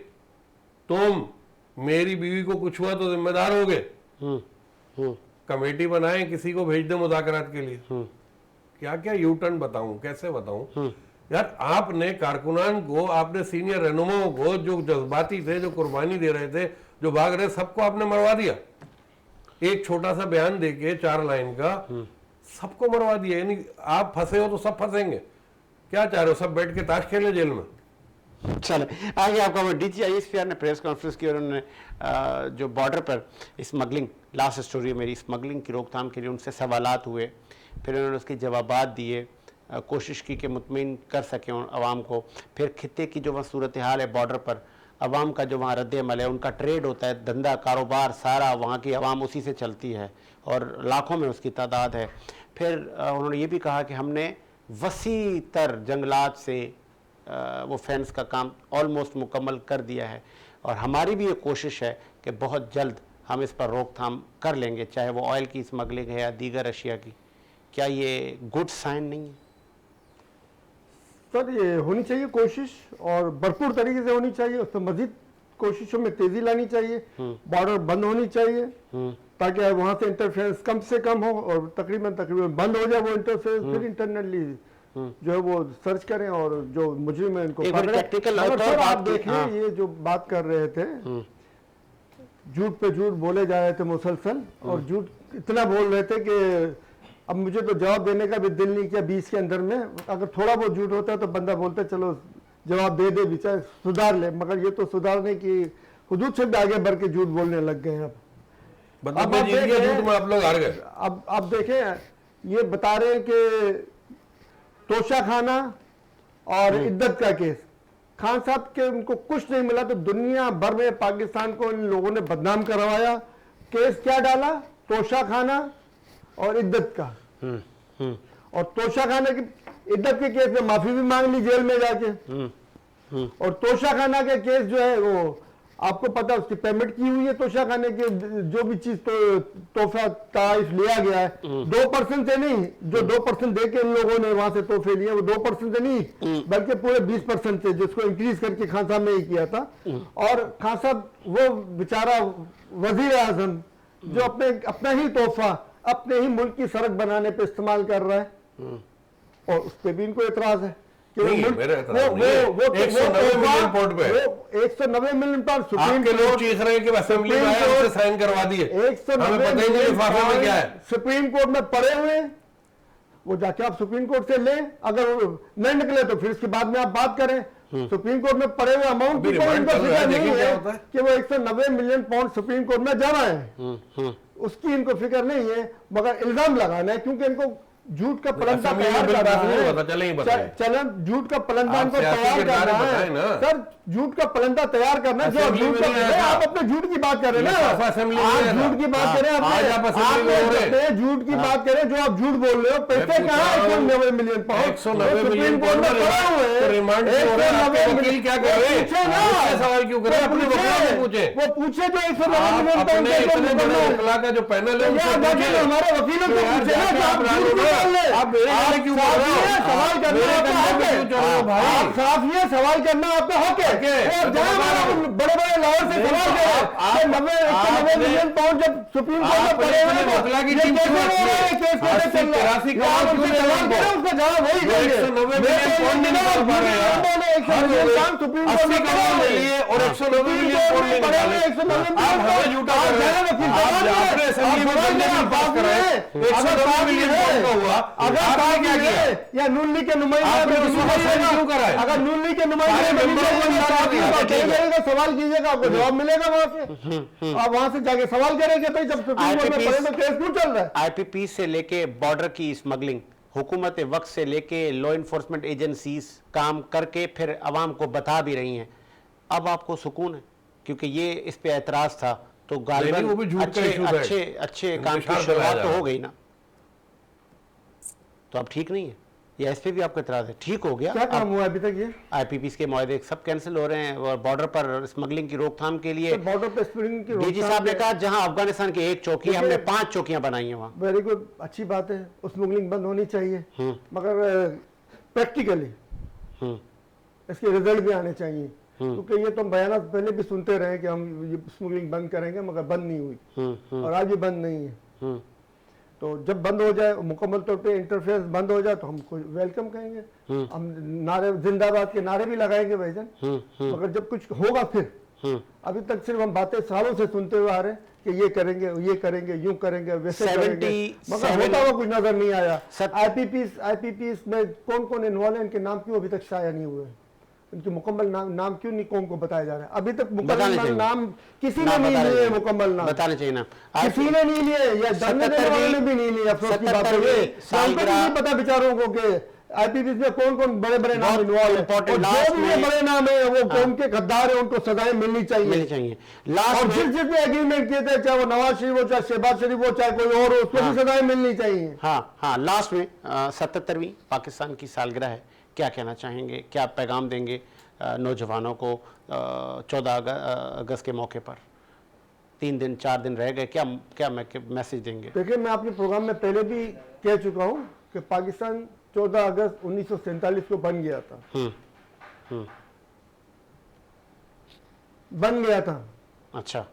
तुम मेरी बीवी को कुछ हुआ तो जिम्मेदार होगे। कमेटी बनाएं, किसी को भेज दे मुज़ाकरात के लिए। क्या क्या यू टर्न बताऊं, कैसे बताऊं? यार आपने कारकुनान को, आपने सीनियर रहनुमाओं को, जो जज्बाती थे, जो कुर्बानी दे रहे थे, जो भाग रहे, सबको आपने मरवा दिया। एक छोटा सा बयान देके 4 लाइन का सबको मरवा दिया। यानी आप फंसे हो तो सब फंसेंगे। क्या चाह रहे हो, सब बैठ के ताश खेले जेल में? चले आगे। आपका डीजीआईएसपीआर ने प्रेस कॉन्फ्रेंस की और उन्होंने जो बॉर्डर पर स्मगलिंग, लास्ट स्टोरी है मेरी, स्मगलिंग की रोकथाम के लिए उनसे सवालात हुए, फिर उन्होंने उसके जवाबात दिए, कोशिश की कि मुतमिन कर सकें आवाम को। फिर खित्ते की जो वह सूरत हाल है बॉर्डर पर, अवाम का जो वहाँ रद्द अमल है, उनका ट्रेड होता है, धंधा कारोबार सारा वहाँ की अवाम उसी से चलती है और लाखों में उसकी तादाद है। फिर उन्होंने ये भी कहा कि हमने वसी तर जंगलात से वो फेंस का काम ऑलमोस्ट मुकम्मल कर दिया है और हमारी भी ये कोशिश है कि बहुत जल्द हम इस पर रोकथाम कर लेंगे, चाहे वो ऑयल की स्मगलिंग है या दीगर अशिया की। क्या ये गुड साइन नहीं है? सर ये होनी चाहिए कोशिश और भरपूर तरीके से होनी चाहिए, उसमें मजीद कोशिशों में तेजी लानी चाहिए, बॉर्डर बंद होनी चाहिए ताकि वहां से कम से कम हो और तकरीबन बंद हो जाए वो इंटरफेरेंस, फिर इंटरनली जो है वो सर्च करें और जो मुजरिम है इनको टेक्निकल सर आप देखें ये जो बात कर रहे थे, झूठ पे झूठ बोले जा रहे थे मुसलसल और झूठ इतना बोल रहे थे कि अब मुझे तो जवाब देने का भी दिल नहीं किया 20 के अंदर में। अगर थोड़ा बहुत झूठ होता है तो बंदा बोलता चलो जवाब दे दे बेचारे सुधार ले, मगर ये तो सुधारने की हुदूद से भी आगे बढ़ के झूठ बोलने लग गए हैं। अब आप लोग हार गए। अब आप देखें ये बता रहे हैं कि तोशा खाना और इद्दत का केस, खान साहब के उनको कुछ नहीं मिला तो दुनिया भर में पाकिस्तान को इन लोगों ने बदनाम करवाया। केस क्या डाला? तोशा खाना और इद्दत का। और तोशा खाना की इद्दत के केस में माफी भी मांग ली जेल में जाके। और तोशा खाना के केस जो है वो आपको पता उसकी पेमेंट की हुई है। तोशा खाने के जो भी चीज तोहफा ताइफ लिया गया है 2% से नहीं, जो 2% दे के इन लोगों ने वहां से तोहफे लिए वो 2% से नहीं बल्कि पूरे 20% से, जिसको इंक्रीज करके खान साहब ने ही किया था। और खान साहब वो बेचारा वजीर आजम जो अपना ही तोहफा अपने ही मुल्क की सड़क बनाने पे इस्तेमाल कर रहा है और उस पर भी इनको एतराज है कि वो 190 मिलियन पाउंड पे 190 मिलियन पाउंड सुप्रीम के लोग चीख रहे हैं कि असेंबली में आए उससे साइन करवा दिए। 190 मिलियन पाउंड सुप्रीम कोर्ट में पड़े हुए, वो जाके आप सुप्रीम कोर्ट से लें, अगर नहीं निकले तो फिर इसके बाद में आप बात करें। सुप्रीम कोर्ट में पड़े हुए अमाउंट की कोई इनको फिक्र नहीं है कि वो 190 मिलियन पाउंड सुप्रीम कोर्ट में जमा है, उसकी इनको फिक्र नहीं है, मगर इल्जाम लगाना है क्योंकि इनको झूठ का पलंदा तैयार करना है। चलन झूठ का पलंदा इनको तैयार करना है सर, झूठ का पलंदा तैयार करना है। जो झूठ का आप अपने झूठ की बात कर रहे हैं ना, आप झूठ की बात करें, आप झूठ की बात करें, जो आप झूठ बोल रहे हो। पैसे कहाँ है? 190 मिलियन पाउंड सुप्रीम कोर्ट में पड़ा हुए सवाल क्यों कर रहे हैं? वो पूछे जो 190 मिलियन पाउंड का जो पैनल है हमारे वकीलों को पूछे ना, आप सवाल करना आपका हक है। बड़े बड़े लॉयर से सवाल करें 190 मिलियन पाउंड जब सुप्रीम कोर्ट में पड़े हुए उसका जवाब वही देंगे। सुप्रीम कोर्ट में और 190 मिलियन या नून लीग के नुमाइंदे अगर नून लीग के नुमाइंदे सवाल कीजिएगा, आपको जवाब मिलेगा वहां से। आप वहां से जाके सवाल करेंगे तो जब सुप्रीम कोर्ट में पड़े तो केस क्यों चल रहा है? आईपीपी से लेके बॉर्डर की स्मगलिंग, हुकूमत वक्त से लेके लॉ इन्फोर्समेंट एजेंसीज काम करके फिर अवाम को बता भी रही हैं। अब आपको सुकून है क्योंकि ये इस पे एतराज था तो गालिबन अच्छे काम की शुरुआत तो हो गई ना, तो अब ठीक नहीं है या इस पे भी आपका एतराज है? ठीक हो गया। क्या काम हुआ अभी तक? ये आईपीपी के मुआहदे सब कैंसिल हो रहे हैं और बॉर्डर पर स्मगलिंग की रोकथाम के लिए बॉर्डर पर स्मगलिंग की डीजी साहब ने कहा जहां अफगानिस्तान की 1 चौकी हमने 5 चौकियां बनाई हैं वहां। वेरी गुड, अच्छी बात है, स्मगलिंग बंद होनी चाहिए, मगर प्रैक्टिकली इसके रिजल्ट भी आने चाहिए क्योंकि ये तो बयान पहले भी सुनते रहे कि हम ये स्मगलिंग बंद करेंगे मगर बंद नहीं हुई और आज भी बंद नहीं है। तो जब बंद हो जाए मुकम्मल तौर पे इंटरफेरेंस बंद हो जाए तो हम वेलकम कहेंगे, हम नारे जिंदाबाद के नारे भी लगाएंगे भाईजान, मगर जब कुछ होगा फिर अभी तक सिर्फ हम बातें सालों से सुनते हुए आ रहे हैं कि ये करेंगे यूं करेंगे वैसे करेंगे, मगर होता हुआ कुछ नजर नहीं आया। आईपीपी में कौन कौन इन्वॉल्व है इनके नाम क्यों अभी तक शाया नहीं हुए? इनके मुकम्मल नाम क्यों नहीं कौम को बताया जा रहा है? अभी तक मुकम्मल नाम किसी ने नहीं लिए, मुकम्मल नाम बताने चाहिए ना, किसी ने नहीं लिए या जानने देने वालों ने भी नहीं लिए। अफसोस की बात है, नहीं पता बेचारों को कि आईपीपी में कौन कौन बड़े बड़े नाम बहुत इन्वॉल्व है, important और last जो भी ये में- बड़े नाम है वो कौम के गद्दार है, उनको सजाएं मिलनी मिलनी चाहिए। चाहिए। और लास्ट में जिस एग्रीमेंट किए थे, चाहे वो नवाज शरीफ हो, चाहे शहबाज शरीफ हो, चाहे कोई और हो, उसको भी सजाएं मिलनी चाहिए। हाँ, लास्ट में 77वीं पाकिस्तान की सालगिरह है, क्या कहना चाहेंगे, क्या पैगाम देंगे नौजवानों को 14 अगस्त के मौके पर? 3 दिन 4 दिन रह गए, क्या मैसेज देंगे? देखिए, मैं अपने प्रोग्राम में पहले भी कह चुका हूं कि पाकिस्तान 14 अगस्त 1947 को बन गया था। बन गया था, अच्छा,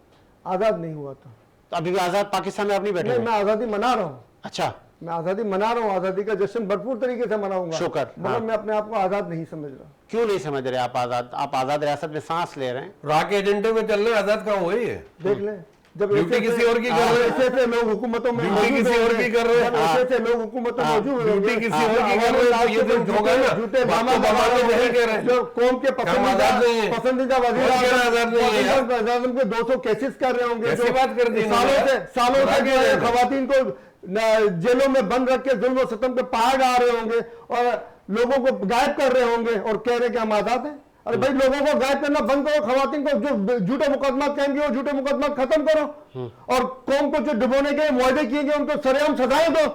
आजाद नहीं हुआ था। तो अभी भी आज़ाद पाकिस्तान में आप नहीं बैठे नहीं, हुए? मैं आजादी मना रहा हूँ, अच्छा, मैं आजादी मना रहा हूँ, आजादी का जश्न भरपूर तरीके से मनाऊंगा, शुक्र, मगर हाँ। मैं अपने आप को आजाद नहीं समझ रहा। क्यों नहीं समझ रहे आप आज़ाद? आप आज़ाद रियासत में सांस ले रहे हैं। रा के एजेंडे में चल रहे हैं, आजाद कहाँ हुए ये? देख लें, जब ड्यूटी किसी और की कर रहे हैं, ऐसे लोग हुकूमतों में ड्यूटी मौजूद किसी और होंगे, की कर रहे हैं, जब ऐसे लोग हुकूमतों में मौजूद ड्यूटी होंगे, किसी और की कर रहे हैं, तो ये दिन होगा ना, झूठे बात तो दबा के नहीं कह रहे हैं। जो कौम के आजाद नहीं है। पसंदीदा वजीर कौन कह रहा है आजाद नहीं है यार? आजम के 200 केसेस कर रहे होंगे, कैसी बात कर दी इन्होंने सालों से यार? सालों बता से के जो है रहे थे। खवातीन को जेलों में बंद रख के जुल्म और सितम पे पहाड़ डाल रहे होंगे और लोगों को गायब कर रहे होंगे और कह रहे हैं कि हम आजाद हैं। अरे भाई, लोगों को गायब करना बंद करो, खवातीन को जो झूठे मुकदमा कहेंगे वो झूठे मुकदमा खत्म करो, और कौम को जो डुबोने के मुआहदे किए गए उनको सरेआम सजाएं दो,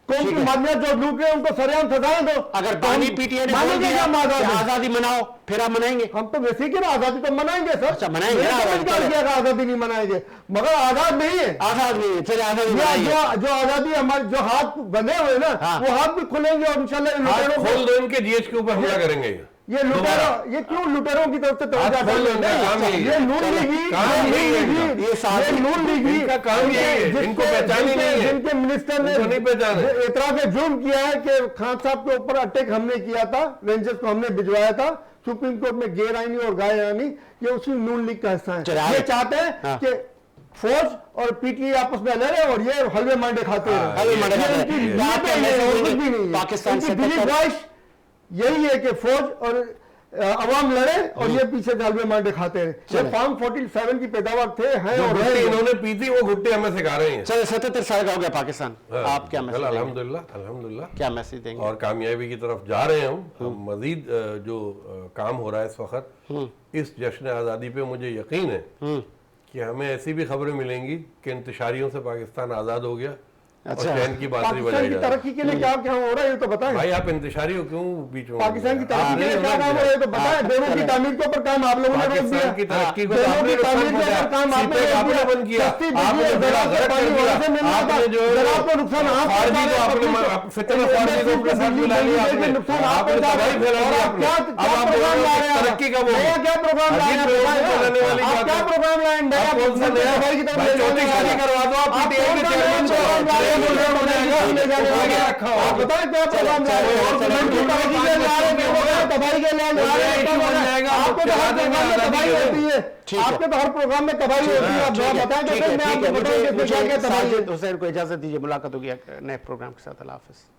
कौम ठीक की है। मालियात जो लूट रहे हैं उनको सरेआम सजाएं दो। अगर बानी पीटीआई ने बोल मानेंगे दिया क्या हम आजाद कि हैं? आज़ादी मनाओ, फिर आप मनाएंगे? हम तो वैसे ही कह रहे हैं, आजादी तो मनाएंगे सर। अच्छा, मनाएंगे ना, मैंने तो आजादी इनकार तो- किया कि आजादी नहीं मनाएंगे, मगर आजाद नहीं है। आज़ाद नहीं है, फिर आज़ादी या मनाइए। जो आजादी हमारे जो हाथ बंधे हुए ना, हाँ। वो हाथ भी खुलेंगे और इंशाल्लाह इन हाथ लुटेरों खोल को, दो इनके जीएच के ऊपर हमला करेंगे ये लुटेरों, ये क्यों लुटेरों की तरफ से हाथ तवज्जो खोल दो, इनका नहीं, काम यही है। ये नून लीगी, काम यही है इनका। ये साथ- ये नून लीगी, इनका काम यही है, जिसके- इनको पहचान ही नहीं है। जिनके मिनिस्टर ने इनको नहीं पहचान है। इतराफ जुर्म किया है कि खान साहब के ऊपर अटैक हमने किया था, रेंजर्स को हमने भिजवाया था, सुप्रीम कोर्ट में गैर आईनी और गैर आईनी, ये उसी नून लीग का हिस्सा चलिए, है। आगे। ये चाहते हैं हाँ। कि फौज और पीटीआई आपस में लड़े और ये हलवे मांडे खाते हाँ, रहे। हलवे मांडे ये खाते इनकी रहे। नीयत आपके है, मैसेज और कुछ देंगे, भी नहीं है। पाकिस्तान इनकी से दिली टक्कर- ख्वाहिश यही है कि फौज और अवाम लड़े और ये पीछे से हलवे मांडे खाते रहे। ये चलो। फार्म 47 की पैदावार थे, हैं जो और घुट्टी रहेंगे। इन्होंने पी थी वो घुट्टी हमें सिखा रहे हैं। चलो, 77 साल का हो गया पाकिस्तान, आप क्या मैसेज देंगे? अल्हम्दुलिल्लाह, अल्हम्दुलिल्लाह, क्या मैसेज देंगे? और कामयाबी की तरफ जा रहे हैं हम मजीद जो काम हो रहा है इस वक्त, इस जश्न आज़ादी पे मुझे यकीन है कि हमें ऐसी भी खबरें मिलेंगी कि इंतशारियों से पाकिस्तान आज़ाद हो गया और अच्छा। चैन की बातरी पाकिस्तान बजाई की जा रही तरक्की के लिए क्या क्या हो रहा है ये तो बताएं। भाई आप इंतशारी हो क्यों बीच में? पाकिस्तान की तरक्की के लिए आपने क्या काम हो रहा है ये तो बताएं। डैमों की तामीर के ऊपर काम आप लोगों ने रोक दिया, पाकिस्तान की तरक्की को तो डैमों आपने की तामीर नुकसान के ऊपर काम पहुंचाया, आपने सीपेक रोक आपने दिया, बंद किया, सस्ती आपने बिजली और बड़ा दराज गलत का पानी कर वहां से दिया, मिलना था, आपने जो है दराज को नुकसान आप फारजी को पहुंचा आपने रहे हैं, फितना फारजी को अपने साथ मिला लिया आपने, नुकसान आप आपने पहुंचा रहे तबाही फैला हैं। दी और आपने। क्या अब क्या आप प्रोग्राम ला रहे हैं? तरक्की का वो नया क्या प्रोग्राम ला रहे अजीब प्रयोग से हैं? चलाने वाली आप बात क्या है। प्रोग्राम लाए हैं? नया आप कौन सा नया? दवाई की तरफ भाई ले जाने चौथी वाला शादी है। करवा दो, आप आप PTI कौन के सा नया चेयरमैन को प्रोग्राम ला रहे हैं? चलिए, बोल रहे हैं, ले जाने वाले हैं। रखा हो। आप बताएं क्या प्रोग्राम ला रहे हैं? चलो, सीमेंट की तबाही के ला रहे हैं, वो क्या तबाही के ला रहे हैं? इशू बन जाएगा, आपके तो हर चला देंगे प्रोग्राम में तबाही आज़ादी होती है, ठीक है। आपके तो हर प्रोग्राम में तबाही होती है। आप ठीक है, बताएं तो ठीक फिर है, मैं ठीक आपको है। बताऊं कि इसमें क्या क्या मुझे तबाही है। साजिद हुसैन को इजाज़त दीजिए, मुलाकात होगी नए प्रोग्राम के साथ। अल्लाह हाफ़िज़।